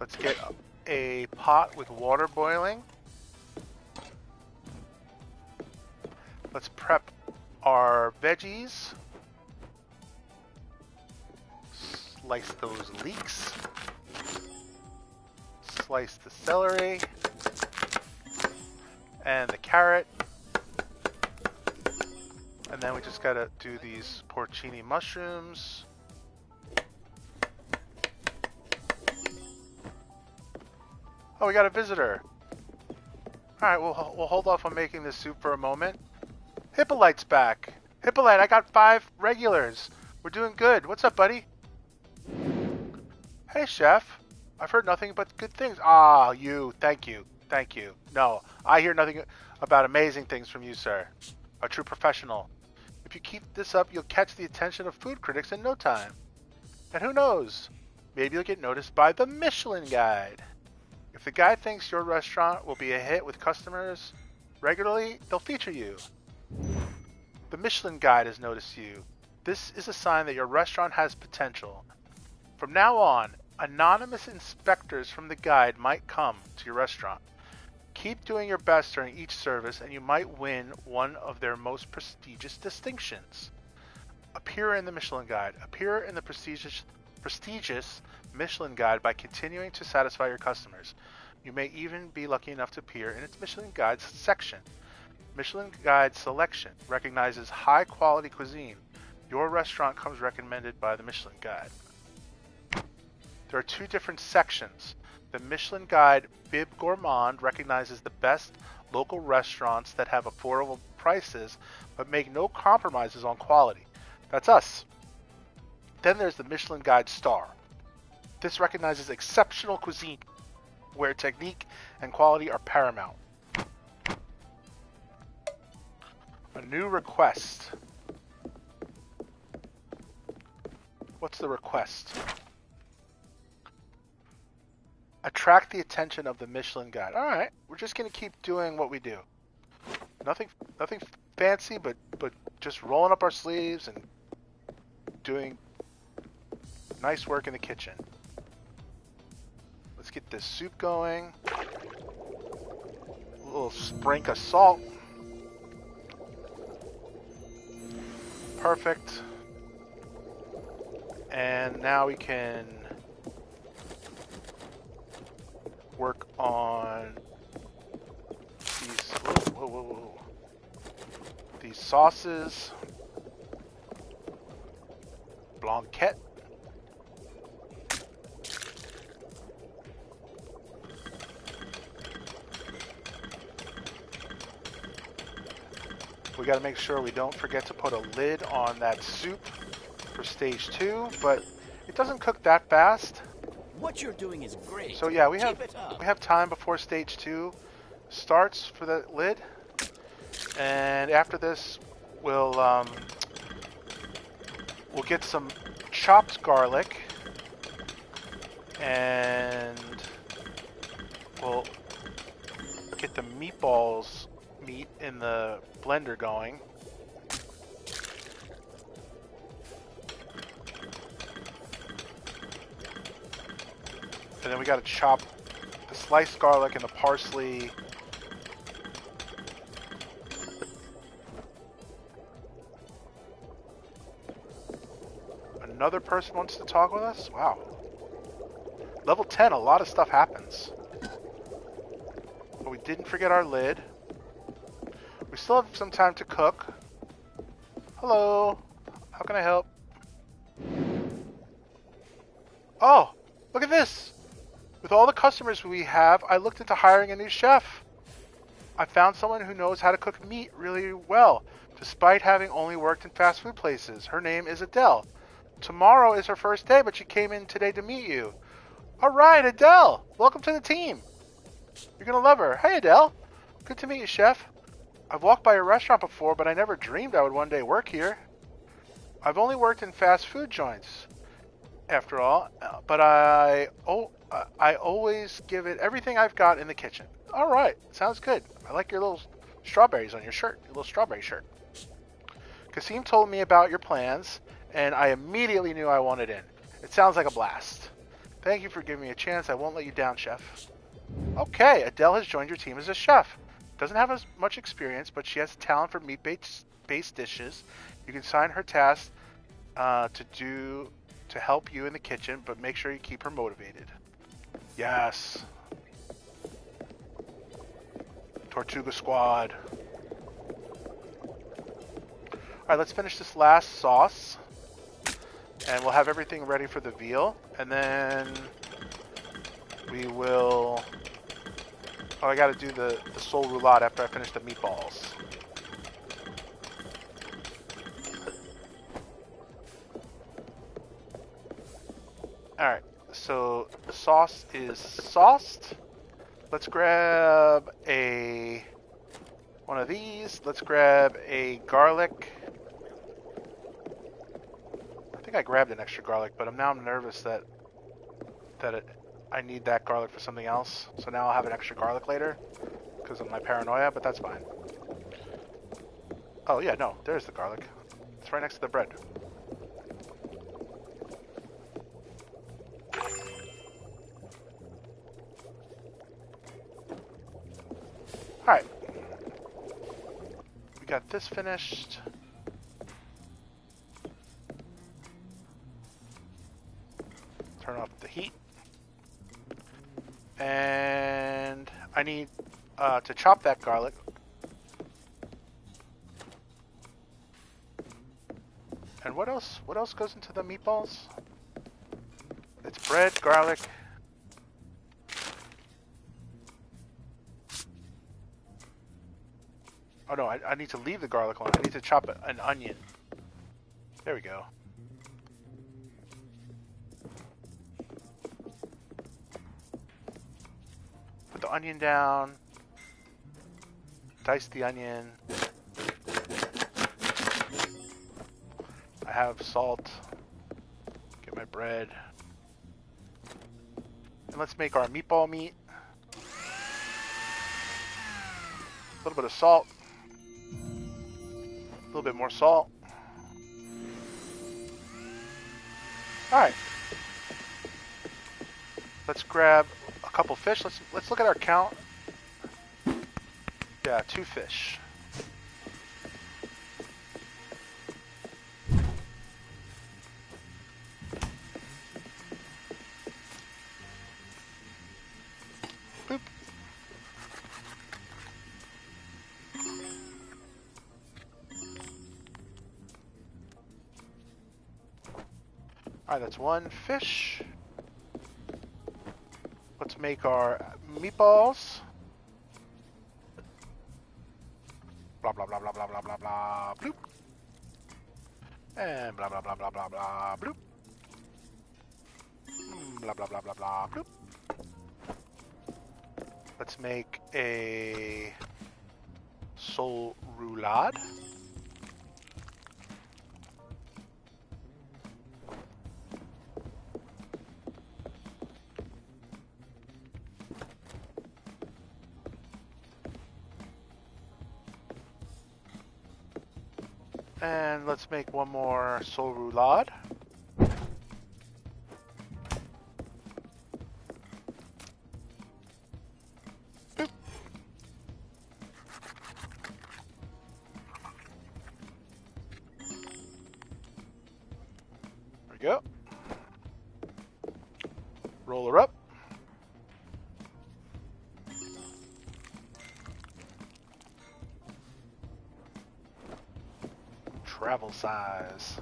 Let's get a pot with water boiling. Let's prep our veggies. Slice those leeks. Slice the celery. And the carrot. And then we just gotta do these porcini mushrooms. Oh, we got a visitor. Alright, we'll hold off on making this soup for a moment. Hippolyte's back. Hippolyte, I got 5 regulars. We're doing good. What's up, buddy? Hey, chef. I've heard nothing but good things. Ah, you. Thank you. Thank you. No, I hear nothing about amazing things from you, sir. A true professional. If you keep this up, you'll catch the attention of food critics in no time. And who knows? Maybe you'll get noticed by the Michelin Guide. If the guide thinks your restaurant will be a hit with customers regularly, they'll feature you. The Michelin Guide has noticed you. This is a sign that your restaurant has potential. From now on, anonymous inspectors from the guide might come to your restaurant. Keep doing your best during each service and you might win one of their most prestigious distinctions. Appear in the Michelin Guide. Appear in the prestigious Michelin Guide by continuing to satisfy your customers. You may even be lucky enough to appear in its Michelin Guide section. Michelin Guide selection recognizes high quality cuisine. Your restaurant comes recommended by the Michelin Guide. There are 2 different sections. The Michelin Guide Bib Gourmand recognizes the best local restaurants that have affordable prices but make no compromises on quality. That's us. Then there's the Michelin Guide Star. This recognizes exceptional cuisine where technique and quality are paramount. A new request. What's the request? Attract the attention of the Michelin Guide. Alright, we're just going to keep doing what we do. Nothing fancy, but just rolling up our sleeves and doing nice work in the kitchen. Let's get this soup going. A little sprinkle of salt. Perfect. And now we can work on these. Whoa. These sauces. Blanquette. We got to make sure we don't forget to put a lid on that soup for stage 2, but it doesn't cook that fast. What you're doing is great. So yeah, we Keep it up. have time before stage 2 starts for the lid, and after this, we'll get some chopped garlic, and we'll get the meat in the blender going. And then we got to chop the sliced garlic and the parsley. Another person wants to talk with us? Wow. Level 10, a lot of stuff happens. But we didn't forget our lid. We still have some time to cook. Hello. How can I help? Oh, look at this. With all the customers we have, I looked into hiring a new chef. I found someone who knows how to cook meat really well, despite having only worked in fast food places. Her name is Adele. Tomorrow is her first day, but she came in today to meet you. All right, Adele. Welcome to the team. You're going to love her. Hey, Adele. Good to meet you, chef. I've walked by your restaurant before, but I never dreamed I would one day work here. I've only worked in fast food joints, after all, but I always give it everything I've got in the kitchen. All right, sounds good. I like your little strawberries on your shirt, your little strawberry shirt. Kasim told me about your plans, and I immediately knew I wanted in. It sounds like a blast. Thank you for giving me a chance. I won't let you down, chef. Okay, Adele has joined your team as a chef. Doesn't have as much experience, but she has talent for meat-based dishes. You can assign her tasks to help you in the kitchen, but make sure you keep her motivated. Yes. Tortuga Squad. Alright, let's finish this last sauce. And we'll have everything ready for the veal. And then we will... Oh, I gotta do the sole roulade after I finish the meatballs. Alright, so the sauce is sauced. Let's grab one of these. Let's grab a garlic. I think I grabbed an extra garlic, but I'm nervous that I need that garlic for something else. So now I'll have an extra garlic later because of my paranoia, but that's fine. Oh yeah, no, there's the garlic. It's right next to the bread. Alright. We got this finished. Turn off the heat. And I need to chop that garlic. And what else? What else goes into the meatballs? It's bread, garlic. Oh no, I need to leave the garlic on. I need to chop an onion. There we go. Put the onion down. Dice the onion. I have salt. Get my bread. And let's make our meatball meat. A little bit of salt. A little bit more salt. Alright. Let's grab a couple fish. Let's look at our count. Yeah, 2 fish. Boop. Alright, that's 1 fish. Let's make our meatballs. Blah blah blah blah blah blah blah blah bloop. And blah blah blah blah blah blah bloop. Blah blah blah blah blah bloop. Let's make a sole roulade. And let's make one more sole roulade. Boop. There we go. Roll her up. Travel size.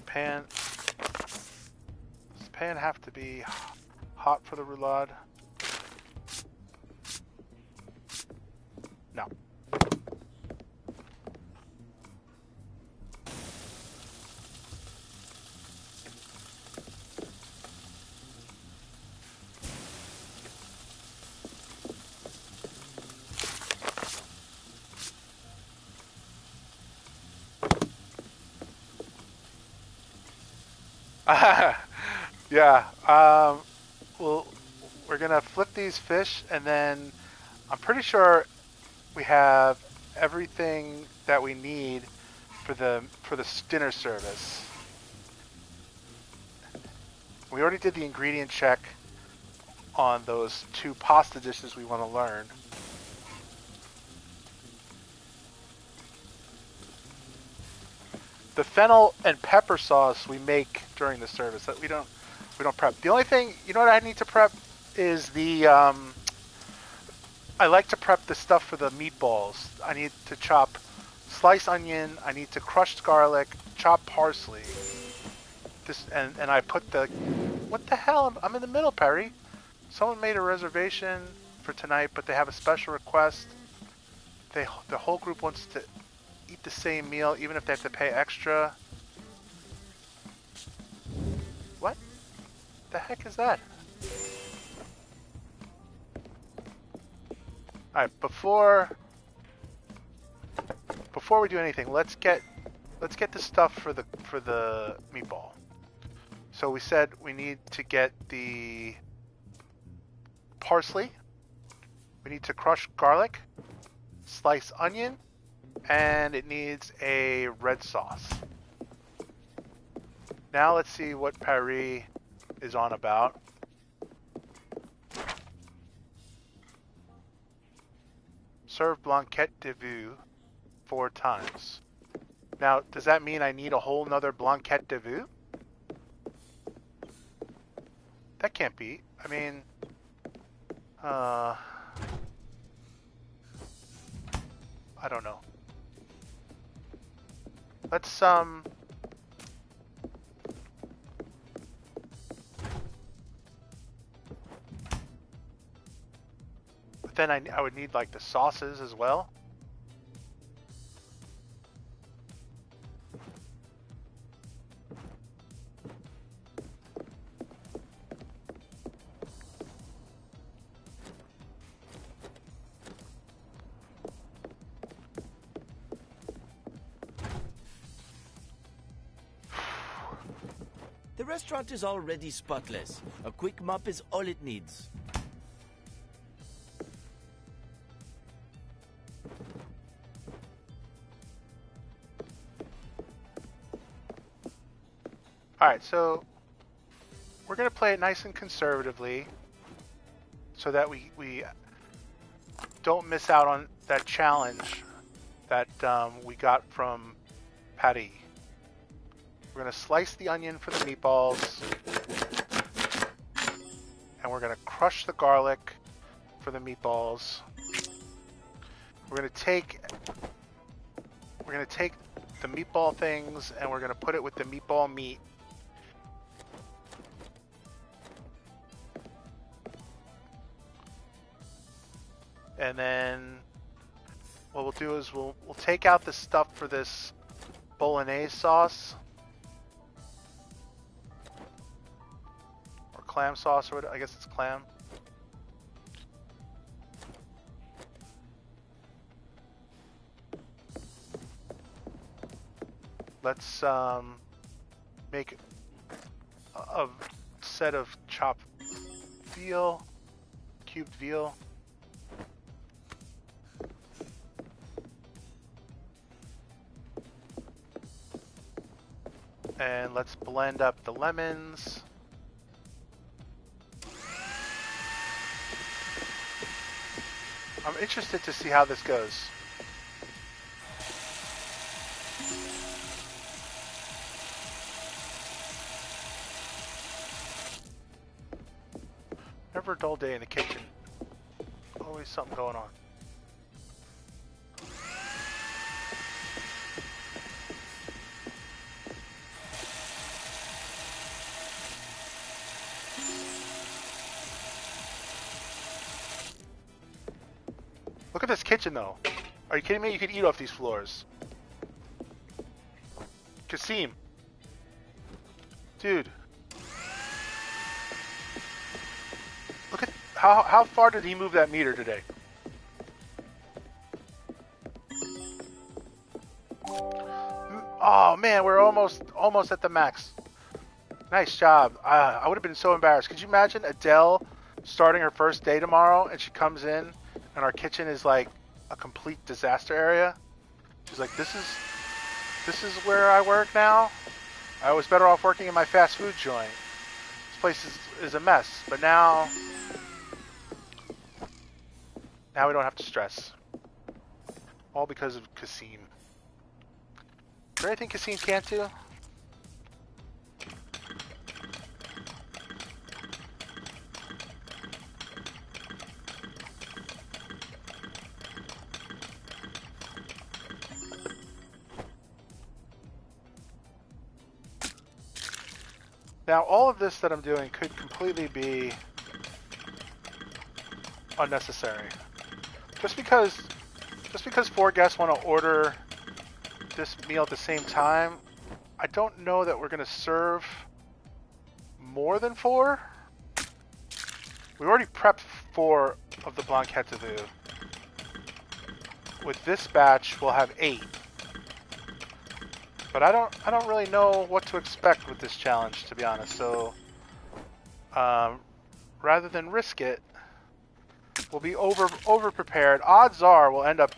Pan. Does the pan have to be hot for the roulade? No. Yeah, well, we're gonna flip these fish, and then I'm pretty sure we have everything that we need for the dinner service. We already did the ingredient check on those 2 pasta dishes we want to learn. The fennel and pepper sauce we make during the service. That we don't prep. The only thing, you know what I need to prep is the I like to prep the stuff for the meatballs. I need to chop sliced onion, I need to crush garlic, chop parsley. This and I put the, what the hell? I'm in the middle, Perry. Someone made a reservation for tonight, but they have a special request. The whole group wants to eat the same meal, even if they have to pay extra. What the heck is that? All right, before we do anything, let's get the stuff for the meatball. So we said we need to get the parsley. We need to crush garlic, slice onion, and it needs a red sauce. Now let's see what Paris is on about. Serve blanquette de veau 4 times. Now, does that mean I need a whole nother blanquette de veau? That can't be. I mean, I don't know. Let's, but then I would need, like, the sauces as well. The restaurant is already spotless. A quick mop is all it needs. Alright, so we're going to play it nice and conservatively so that we don't miss out on that challenge that we got from Patty. We're going to slice the onion for the meatballs, and we're going to crush the garlic for the meatballs. We're going to take the meatball things and we're going to put it with the meatball meat. And then what we'll do is we'll take out the stuff for this bolognese sauce. Or clam sauce, or I guess it's clam. Let's make a set of chopped veal, cubed veal. And let's blend up the lemons. I'm interested to see how this goes. Never a dull day in the kitchen. Always something going on. Look at this kitchen, though. Are you kidding me? You could eat off these floors. Kasim. Dude. Look at how far did he move that meter today? Oh man, we're almost at the max. Nice job. I would have been so embarrassed. Could you imagine Adele starting her first day tomorrow and she comes in and our kitchen is like a complete disaster area? She's like, this This is where I work now. I was better off working in my fast food joint. This place is a mess, but now we don't have to stress. All because of Kasim. Is there anything Kasim can't do? Now, all of this that I'm doing could completely be unnecessary. Just because 4 guests want to order this meal at the same time, I don't know that we're going to serve more than 4. We already prepped 4 of the Blanquette de Vue. With this batch, we'll have 8. But I don't really know what to expect with this challenge, to be honest. So, rather than risk it, we'll be over prepared. Odds are we'll end up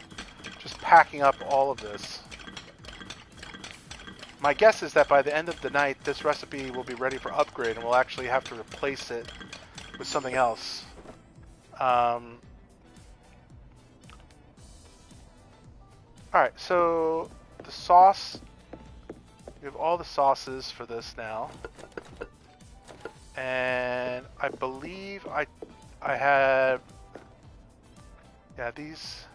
just packing up all of this. My guess is that by the end of the night, this recipe will be ready for upgrade, and we'll actually have to replace it with something else. Alright, so the sauce, we have all the sauces for this now. And I believe I have, yeah, these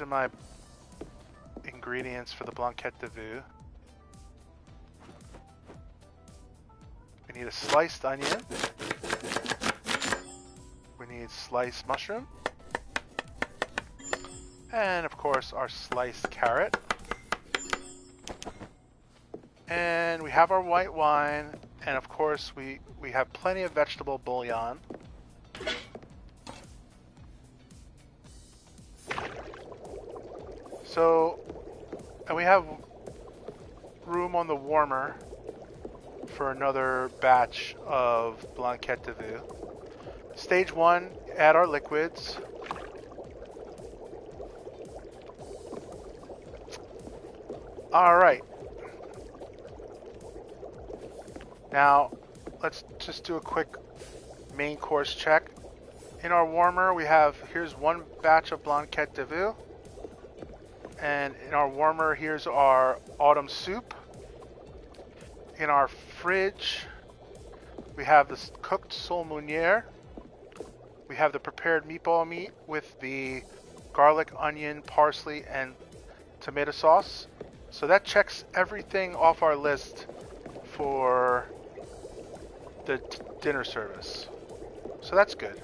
are my ingredients for the Blanquette de Vue. We need a sliced onion. We need sliced mushroom. And of course our sliced carrot. And we have our white wine. And of course we have plenty of vegetable bouillon. So, and we have room on the warmer for another batch of Blanquette de Vue. Stage 1, add our liquids. Alright. Now, let's just do a quick main course check. In our warmer, we have, here's 1 batch of Blanquette de Vue. And in our warmer, here's our autumn soup. In our fridge, we have this cooked sole meunière. We have the prepared meatball meat with the garlic, onion, parsley, and tomato sauce. So that checks everything off our list for the dinner service. So that's good.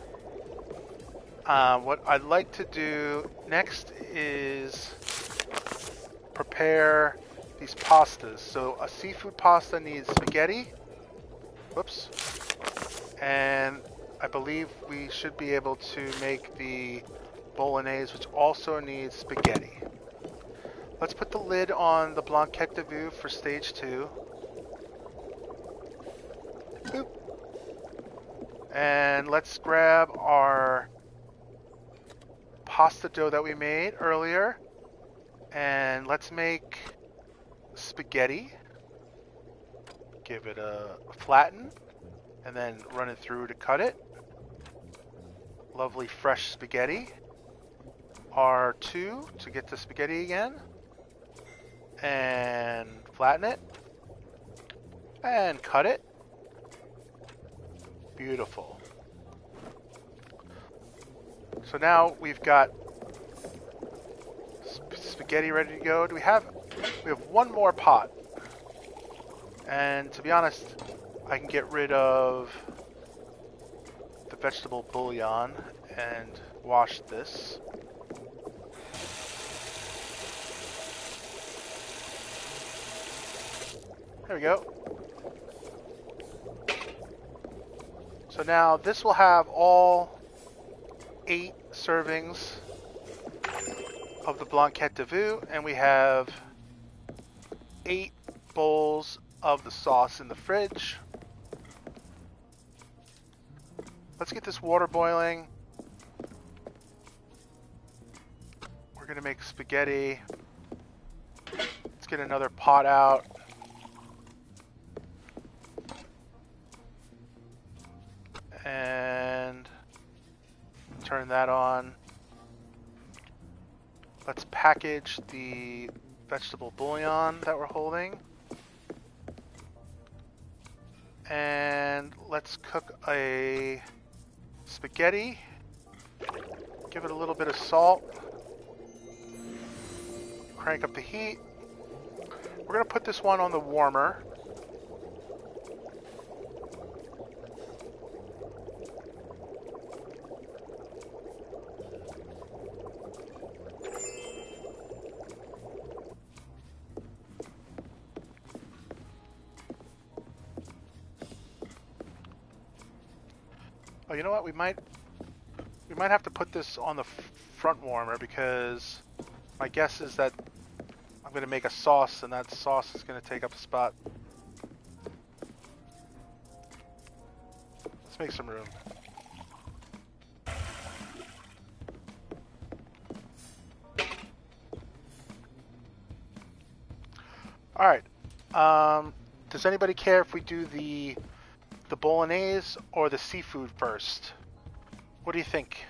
What I'd like to do next is prepare these pastas. So a seafood pasta needs spaghetti. Whoops. And I believe we should be able to make the bolognese, which also needs spaghetti. Let's put the lid on the Blanquette de Vue for stage 2. Boop. And let's grab our pasta dough that we made earlier. And let's make spaghetti. Give it a flatten. And then run it through to cut it. Lovely fresh spaghetti. R2 to get the spaghetti again. And flatten it. And cut it. Beautiful. So now we've got spaghetti ready to go. We have 1 more pot. And to be honest, I can get rid of the vegetable bouillon and wash this. There we go. So now this will have all 8 servings of the Blanquette de Vue, and we have 8 bowls of the sauce in the fridge. Let's get this water boiling. We're gonna make spaghetti. get another pot out. And turn that on. Let's package the vegetable bouillon that we're holding. And let's cook a spaghetti. Give it a little bit of salt. Crank up the heat. We're going to put this one on the warmer. Oh, you know what? We might have to put this on the front warmer because my guess is that I'm going to make a sauce, and that sauce is going to take up a spot. Let's make some room. All right. Does anybody care if we do the bolognese or the seafood first? What do you think?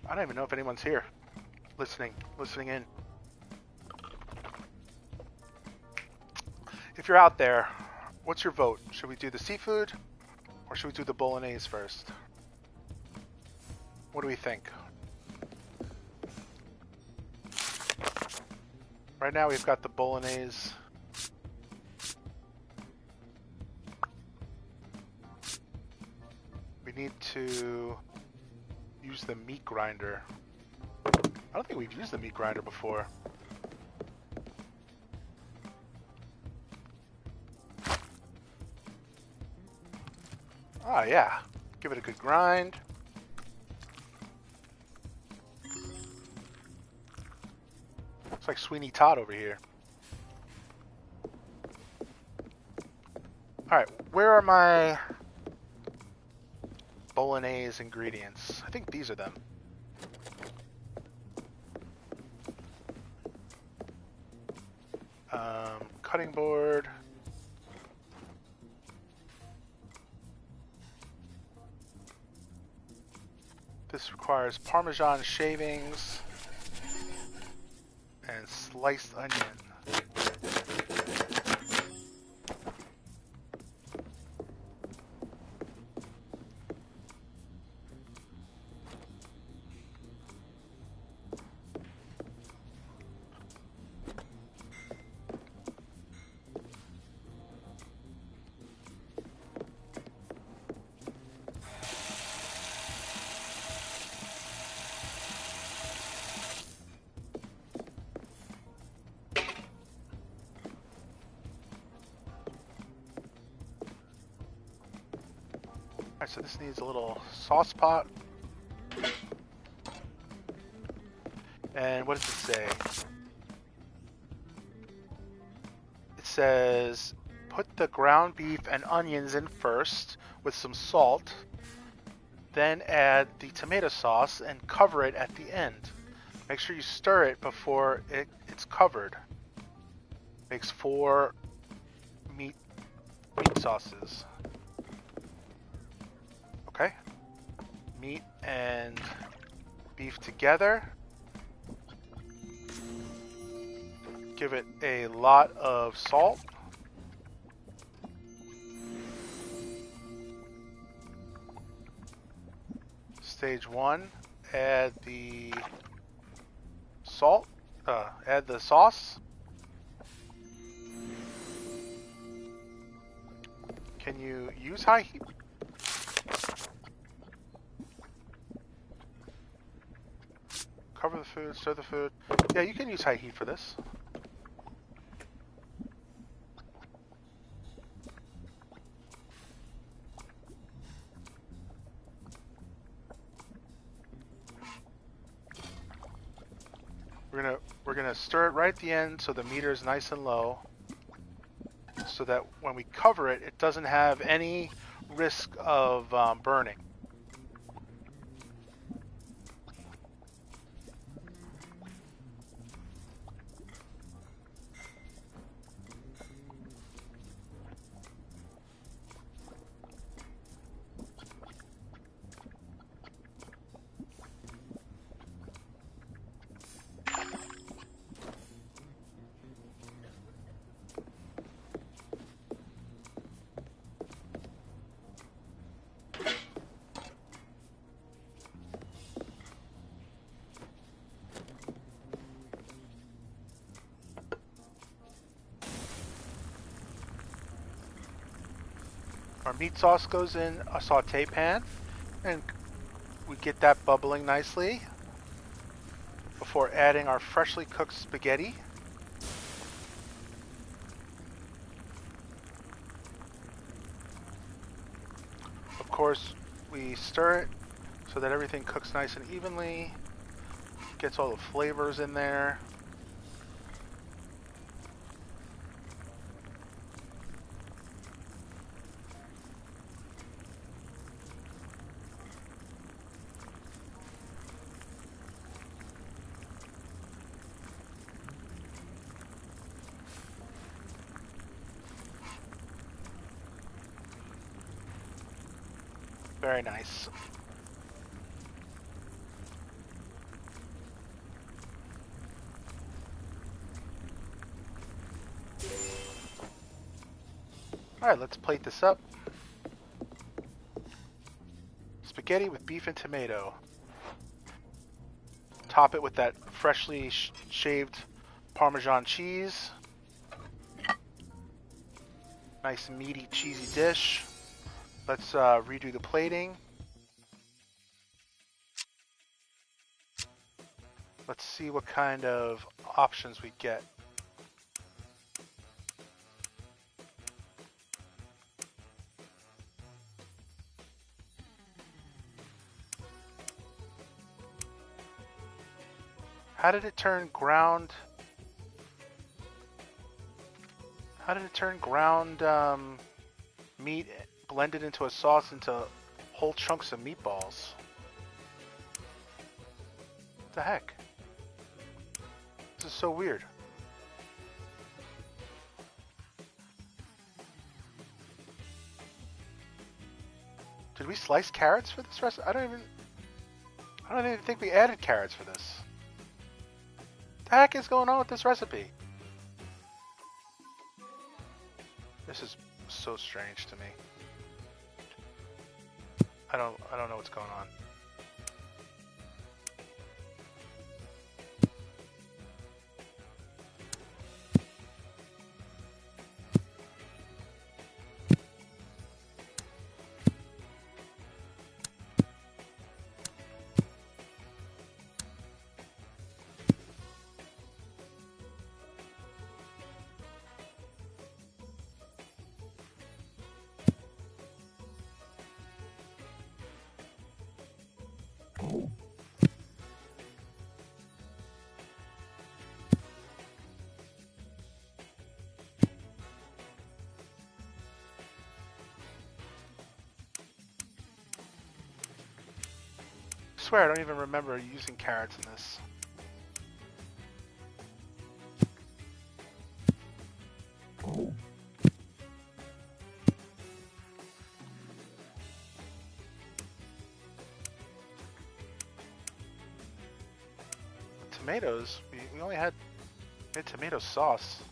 I don't even know if anyone's here listening in. If you're out there, what's your vote? Should we do the seafood or should we do the bolognese first? What do we think? Right now we've got the bolognese. We need to use the meat grinder. I don't think we've used the meat grinder before. Ah, yeah. Give it a good grind. Looks like Sweeney Todd over here. Alright, where are my bolognese ingredients? I think these are them. Cutting board. This requires Parmesan shavings and sliced onion. Alright, so this needs a little sauce pot. And what does it say? It says, put the ground beef and onions in first with some salt, then add the tomato sauce and cover it at the end. Make sure you stir it before it's covered. Makes 4 meat sauces. Okay. Meat and beef together. Give it a lot of salt. Stage 1, add the salt, add the sauce. Can you use high heat? Cover the food, stir the food. Yeah, you can use high heat for this. We're gonna stir it right at the end so the meter is nice and low, so that when we cover it, it doesn't have any risk of burning. Our meat sauce goes in a saute pan, and we get that bubbling nicely before adding our freshly cooked spaghetti. Of course, we stir it so that everything cooks nice and evenly, gets all the flavors in there. Very nice. Alright, let's plate this up. Spaghetti with beef and tomato. Top it with that freshly shaved Parmesan cheese. Nice meaty cheesy dish. Let's redo the plating. Let's see what kind of options we get. How did it turn ground? How did it turn ground meat blended into a sauce into whole chunks of meatballs? What the heck? This is so weird. Did we slice carrots for this recipe? I don't even think we added carrots for this. What the heck is going on with this recipe? This is so strange to me. I don't know what's going on. I swear I don't even remember using carrots in this. Tomatoes, we only had tomato sauce.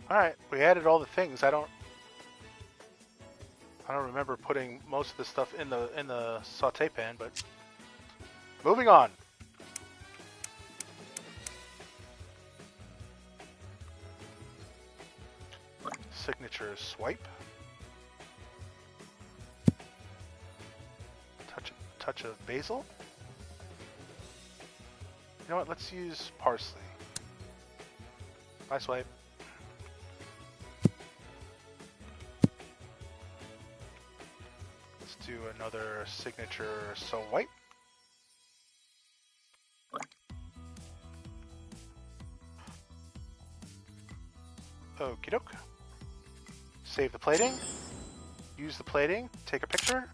Alright, we added all the things. I don't remember putting most of the stuff in the saute pan, but moving on. Signature swipe. Touch of basil. You know what? Let's use parsley. Bye, swipe. Let's do another signature swipe. Okie doke. Save the plating. Use the plating. Take a picture.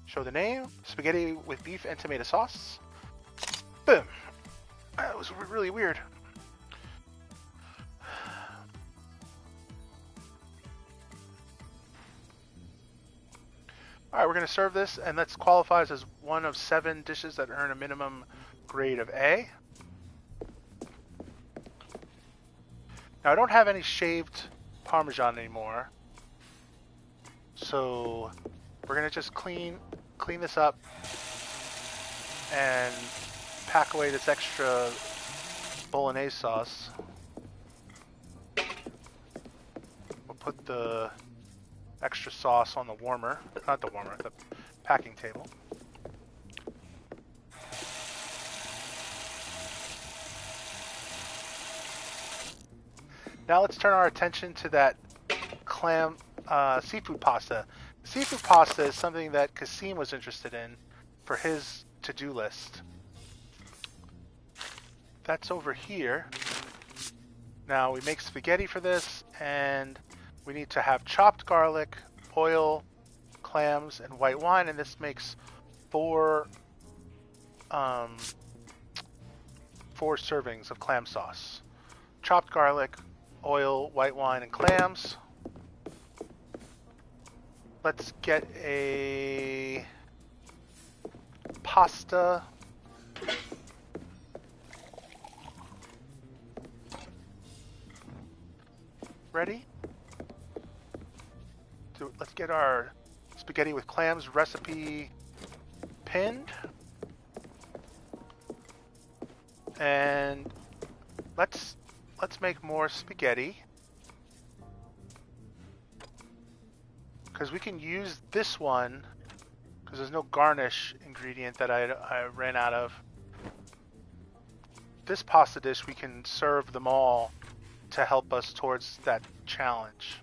Show the name. Spaghetti with beef and tomato sauce. Boom. That was really weird. Alright, we're going to serve this, and this qualifies as one of 7 dishes that earn a minimum grade of A. Now, I don't have any shaved Parmesan anymore, So we're gonna just clean this up and pack away this extra bolognese sauce. We'll put the extra sauce on the warmer, not the warmer, the packing table. Now let's turn our attention to that clam seafood pasta. Seafood pasta is something that Kasim was interested in for his to-do list. That's over here. Now we make spaghetti for this, and we need to have chopped garlic, oil, clams, and white wine, and this makes four servings of clam sauce. Chopped garlic, oil, white wine, and clams. Let's get a pasta. Ready? So let's get our spaghetti with clams recipe pinned. And let's make more spaghetti. Because we can use this one, because there's no garnish ingredient that I ran out of. This pasta dish, we can serve them all to help us towards that challenge.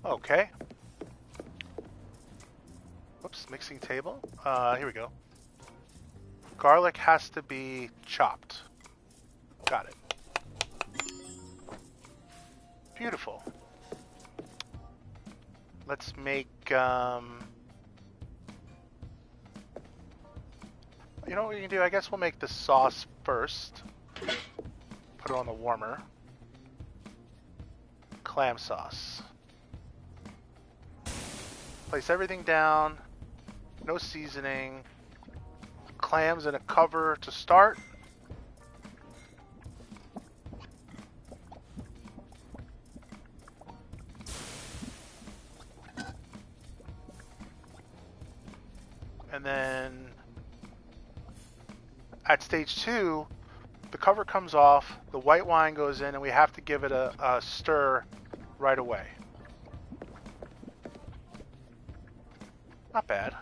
Okay. Whoops, mixing table. Here we go. Garlic has to be chopped. Got it. Beautiful. Let's make, you know what we can do? I guess we'll make the sauce first. Put it on the warmer. Clam sauce. Place everything down. No seasoning. Clams in a cover to start. And then at stage 2, the cover comes off, the white wine goes in, and we have to give it a stir right away. Not bad.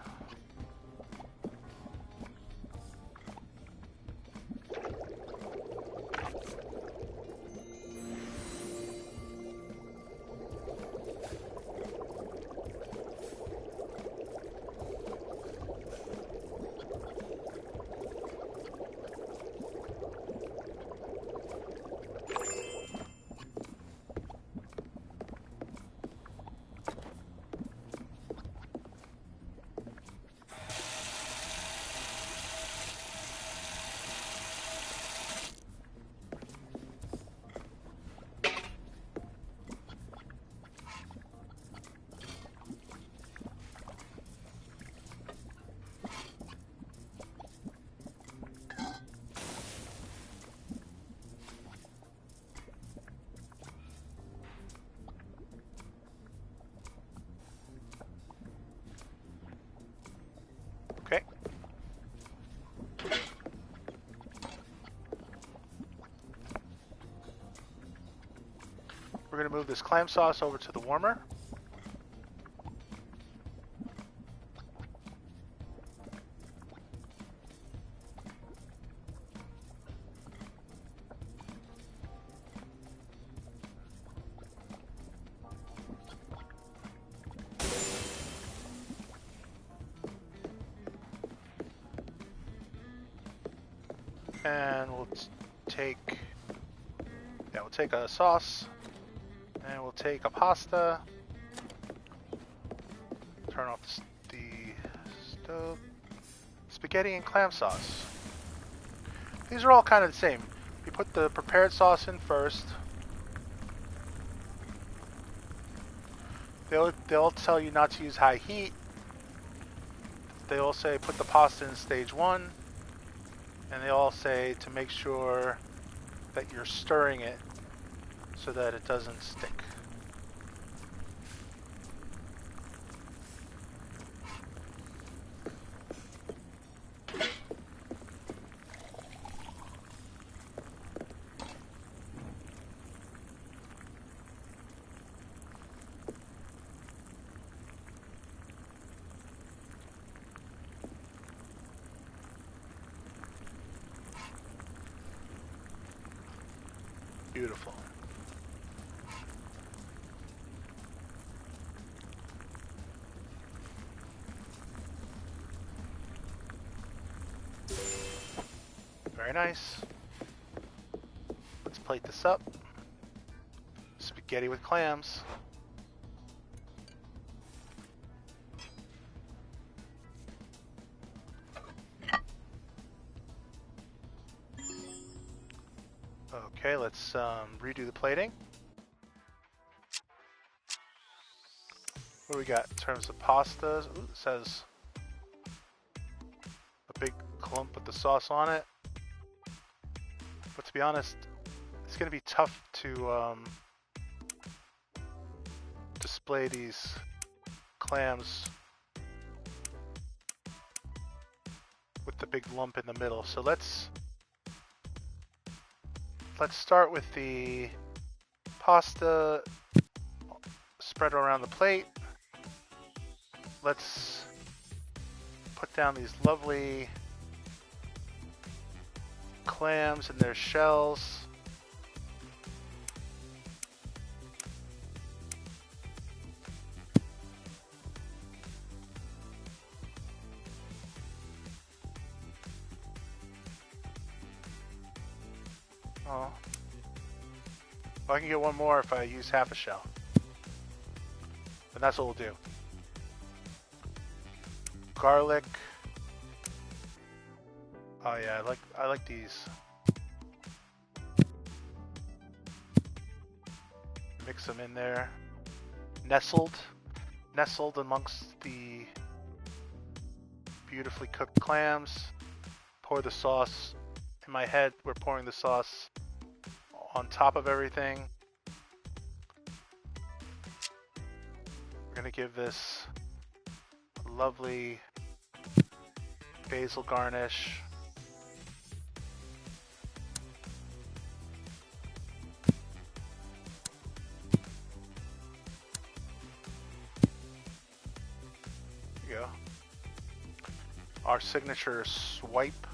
Okay. We're going to move this clam sauce over to the warmer. And we'll take a sauce, and we'll take a pasta. Turn off the stove. Spaghetti and clam sauce. These are all kind of the same. You put the prepared sauce in first. They'll tell you not to use high heat. They'll say put the pasta in stage 1. And they all say to make sure that you're stirring it so that it doesn't stick. Beautiful. Very nice. Let's plate this up. Spaghetti with clams. Okay, let's redo the plating. What do we got in terms of pastas? Ooh, it says a big clump with the sauce on it. But to be honest, it's going to be tough to display these clams with the big lump in the middle. So let's start with the pasta, spread it around the plate. Let's put down these lovely clams and their shells. Oh. Well, I can get one more if I use half a shell. And that's what we'll do. Garlic. Oh yeah, I like these. Mix them in there. Nestled amongst the beautifully cooked clams. Pour the sauce. In my head, we're pouring the sauce on top of everything. We're gonna give this a lovely basil garnish. There you go. Our signature swipe.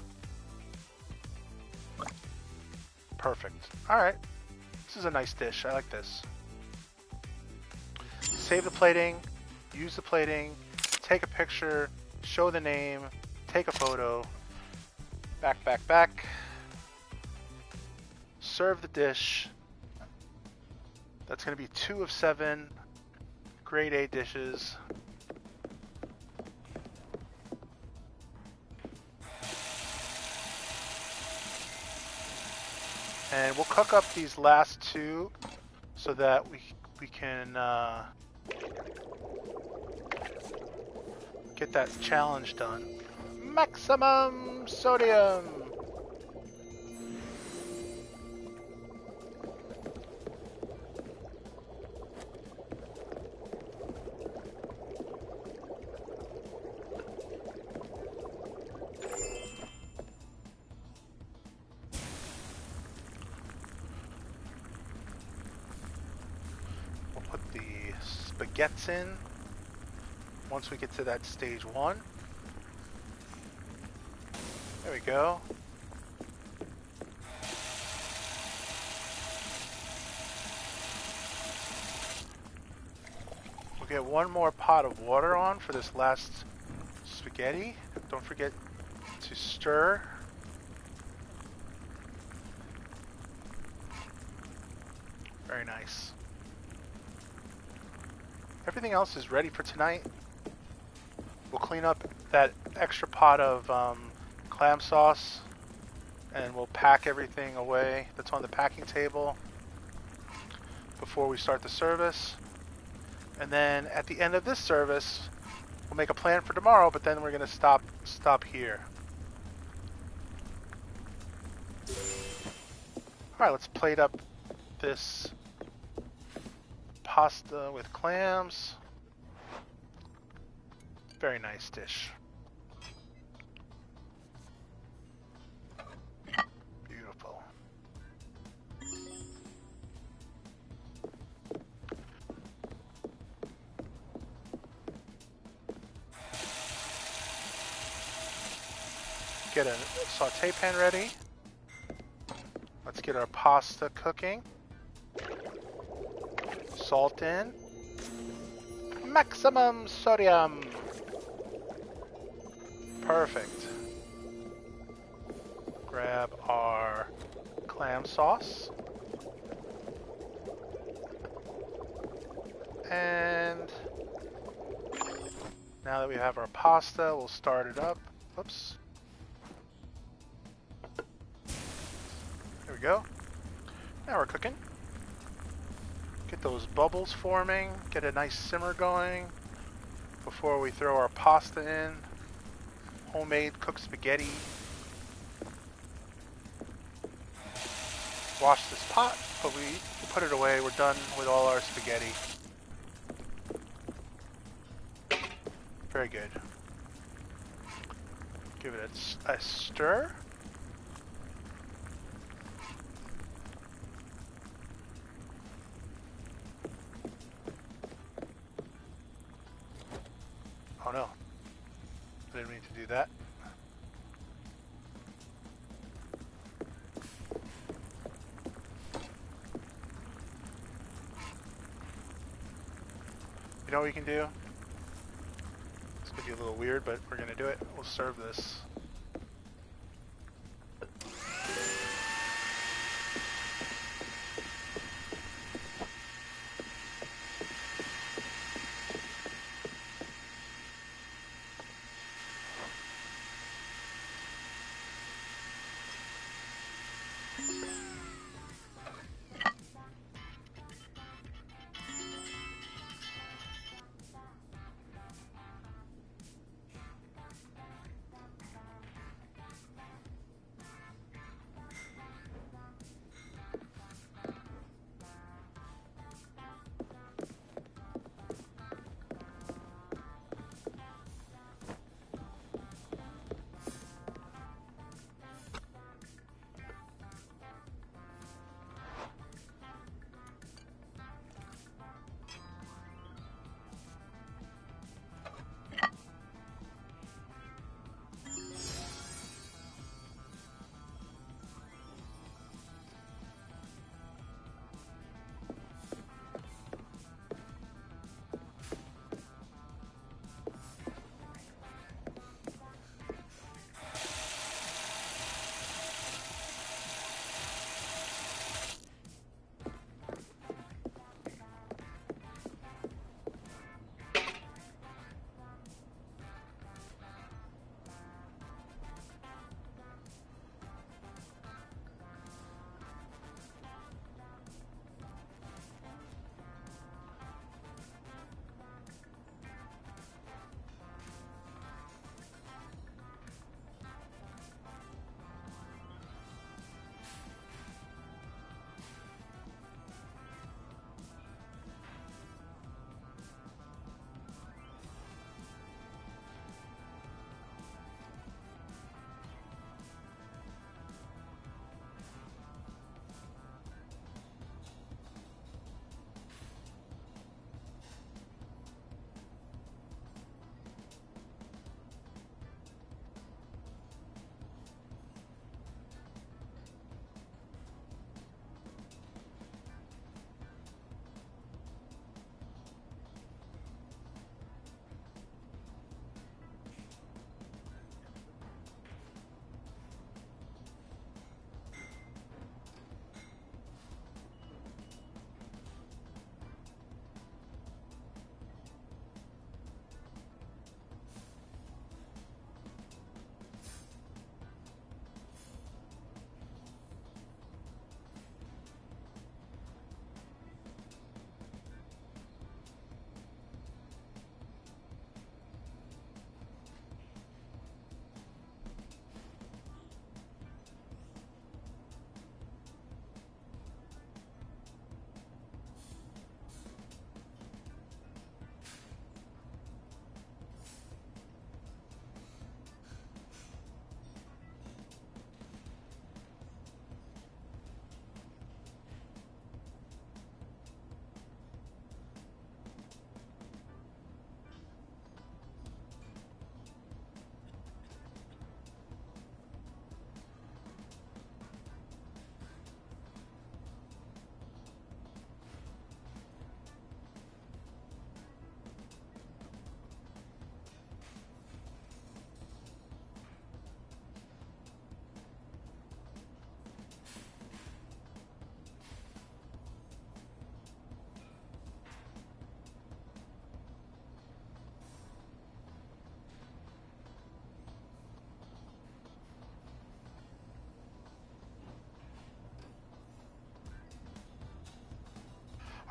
Perfect. Alright. This is a nice dish. I like this. Save the plating. Use the plating. Take a picture. Show the name. Take a photo. Back, back, back. Serve the dish. That's going to be 2 of 7 grade A dishes. And we'll cook up these last 2 so that we can get that challenge done. Maximum sodium! Gets in once we get to that stage 1. There we go. We'll get one more pot of water on for this last spaghetti. Don't forget to stir. Very nice. Everything else is ready for tonight. We'll clean up that extra pot of clam sauce and we'll pack everything away that's on the packing table before we start the service. And then at the end of this service, we'll make a plan for tomorrow, but then we're going to stop here. Alright, let's plate up this pasta with clams. Very nice dish. Beautiful. Get a saute pan ready. Let's get our pasta cooking. salt in. Maximum sodium. Perfect. Grab our clam sauce. And now that we have our pasta, we'll start it up. Oops. There we go. Now we're cooking. Get those bubbles forming, get a nice simmer going before we throw our pasta in. Homemade cooked spaghetti. Wash this pot, but we put it away. We're done with all our spaghetti. Very good. Give it a stir. Oh no. I didn't mean to do that. You know what we can do? It's gonna be a little weird, but we're gonna do it. We'll serve this.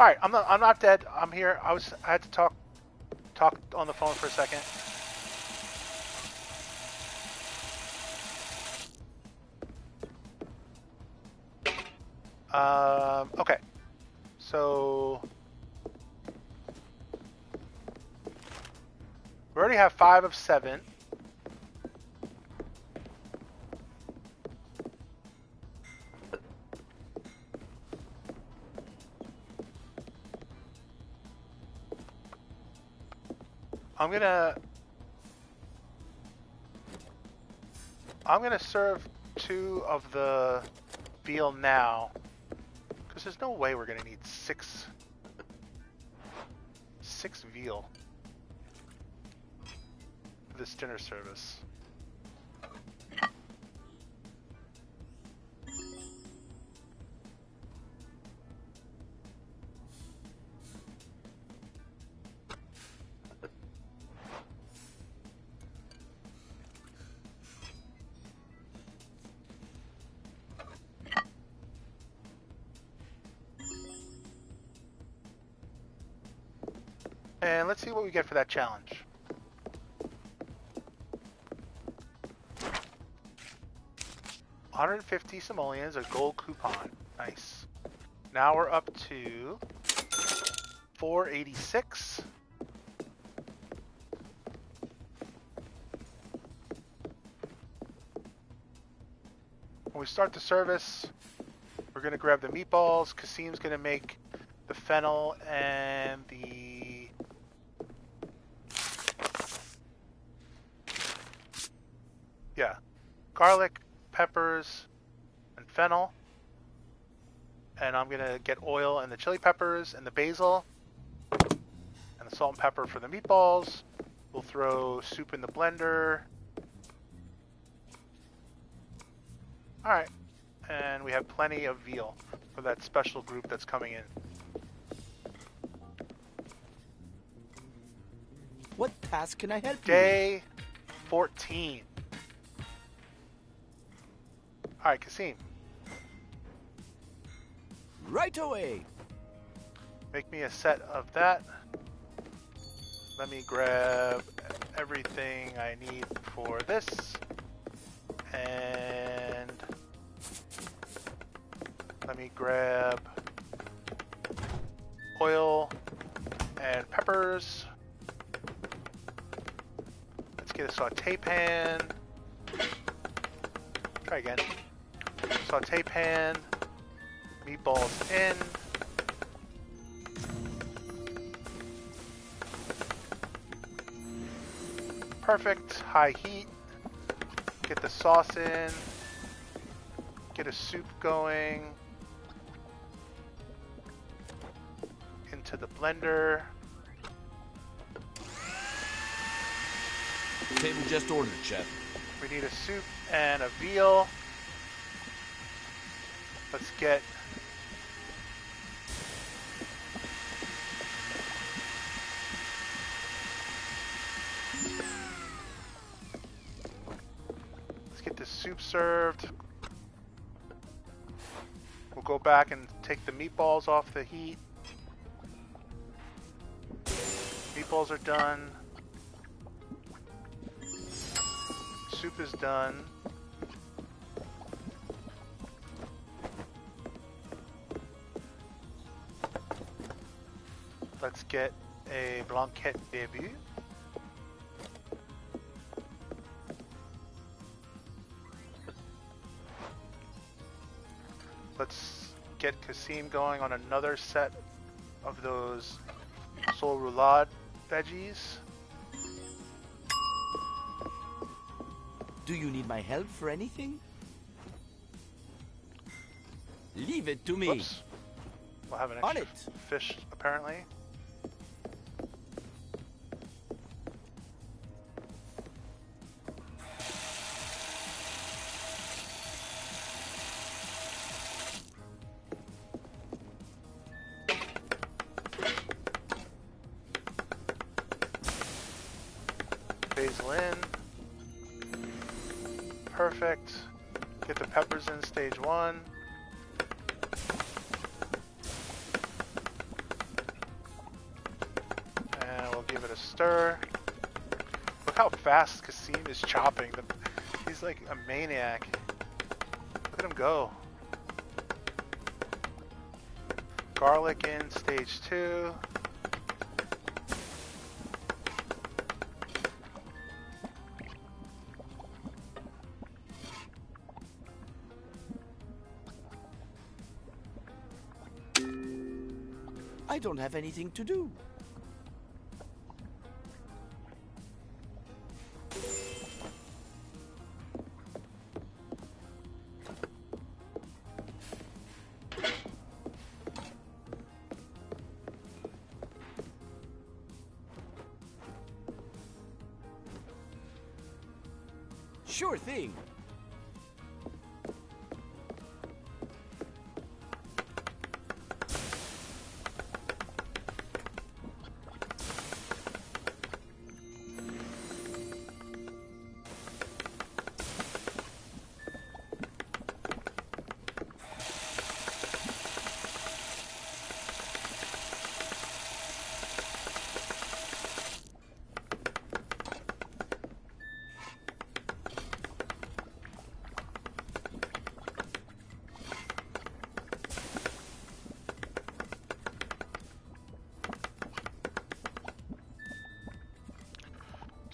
All right, I'm not dead. I'm here. I had to talk on the phone for a second. Okay. So we already have 5 of 7. I'm gonna serve 2 of the veal now, because there's no way we're gonna need 6 veal for this dinner service. And let's see what we get for that challenge. $150 simoleons, a gold coupon. Nice. Now we're up to 486. When we start the service, we're going to grab the meatballs. Kasim's going to make the fennel and the... yeah, garlic, peppers, and fennel. And I'm going to get oil and the chili peppers and the basil and the salt and pepper for the meatballs. We'll throw soup in the blender. Alright, and we have plenty of veal for that special group that's coming in. What task can I help you with? Day 14. Alright, Kasim. Right away. Make me a set of that. Let me grab everything I need for this. And let me grab oil and peppers. Let's get a saute pan. Try again. Saute pan. Meatballs in. Perfect. High heat. Get the sauce in. Get a soup going. Into the blender. Table just ordered, chef. We need a soup and a veal. Let's get this soup served. We'll go back and take the meatballs off the heat. Meatballs are done. Soup is done. Let's get a blanquette debut. Let's get Kasim going on another set of those sole roulade veggies. Do you need my help for anything? Leave it to me. Whoops. We'll have an On extra fish, apparently. Basil in. Perfect. Get the peppers in stage 1. stir. Look how fast Kasim is chopping. He's like a maniac. Look at him go. Garlic in stage 2. I don't have anything to do. Sure thing.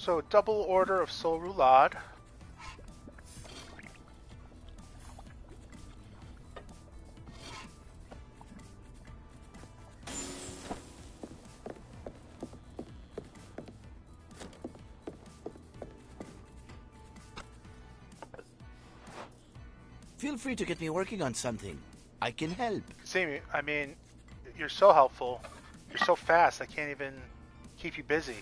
So double order of sole roulade. Feel free to get me working on something. I can help. Kasim, I mean, you're so helpful. You're so fast, I can't even keep you busy.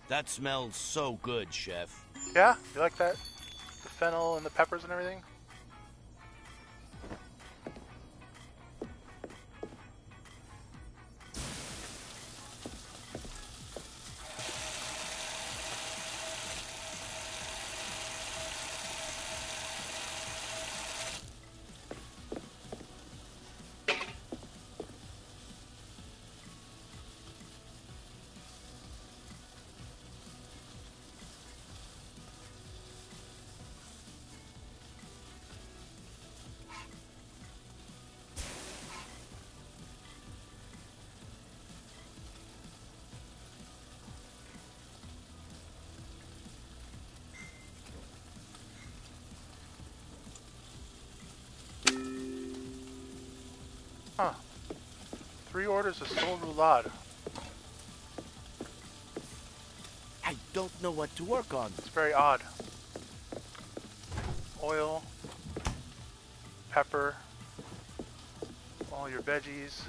That smells so good, Chef. Yeah? You like that? The fennel and the peppers and everything? Huh. 3 orders of sole roulade. I don't know what to work on. It's very odd. Oil, pepper, all your veggies.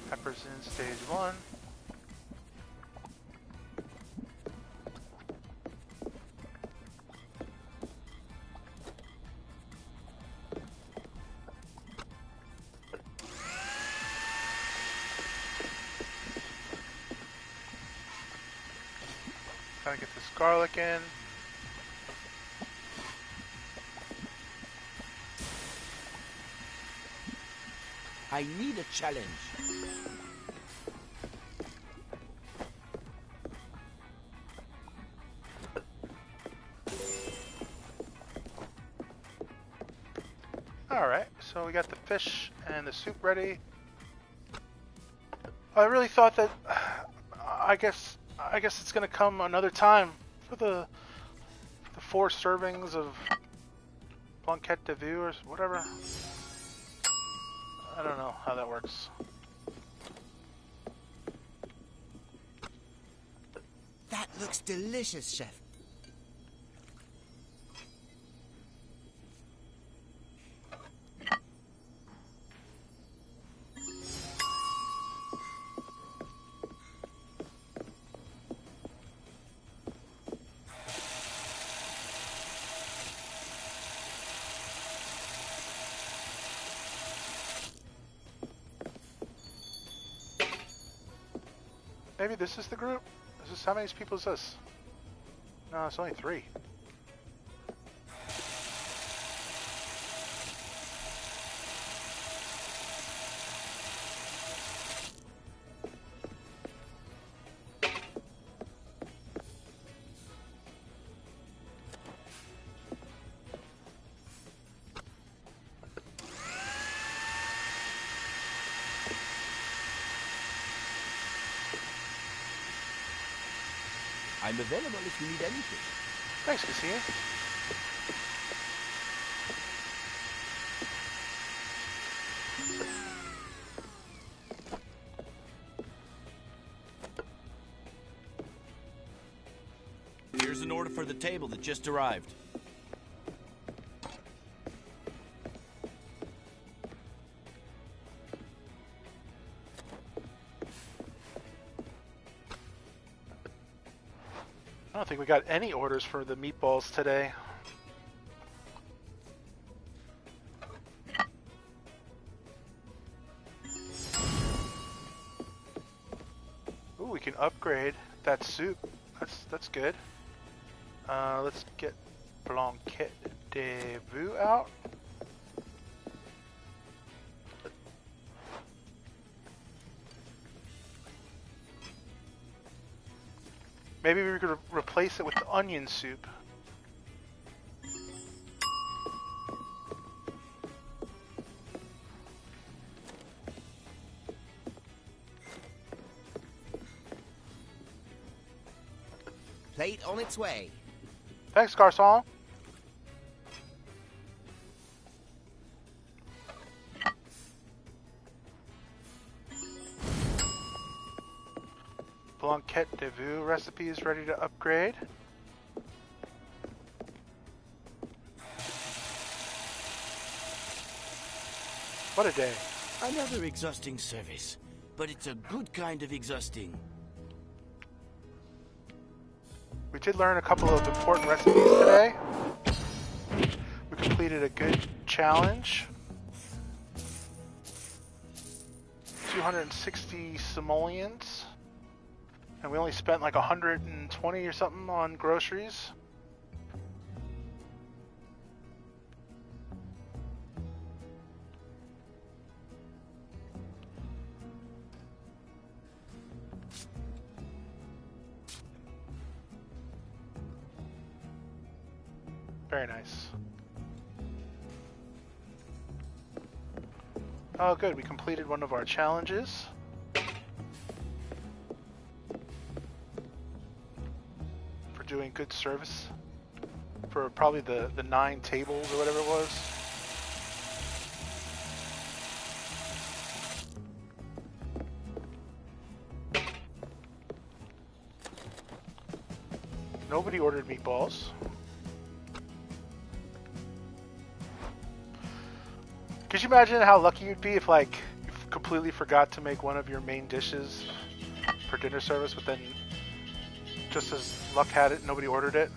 Peppers in stage 1. Gotta get this garlic in. I need a challenge. Alright, so we got the fish and the soup ready. I really thought that I guess it's gonna come another time for the the 4 servings of blanquette de vue or whatever. I don't know how that works. That looks delicious, Chef. Maybe this is the group? Is this, how many people is this? No, it's only 3. I'm available if you need anything. Thanks, Cassini. Here's an order for the table that just arrived. I don't think we got any orders for the meatballs today. Ooh, we can upgrade that soup. That's good. Let's get blanquette de vue out. Maybe we could replace it with the onion soup. Plate on its way. Thanks, Garçon. Blanquette de vue recipe is ready to upgrade. What a day. Another exhausting service, but it's a good kind of exhausting. We did learn a couple of important recipes today. We completed a good challenge. 260 simoleons. And we only spent like 120 or something on groceries. Very nice. Oh good, we completed one of our challenges. For doing good service. For probably the 9 tables or whatever it was. Nobody ordered meatballs. Could you imagine how lucky you'd be if, like, you completely forgot to make one of your main dishes for dinner service, but then, just as luck had it, nobody ordered it?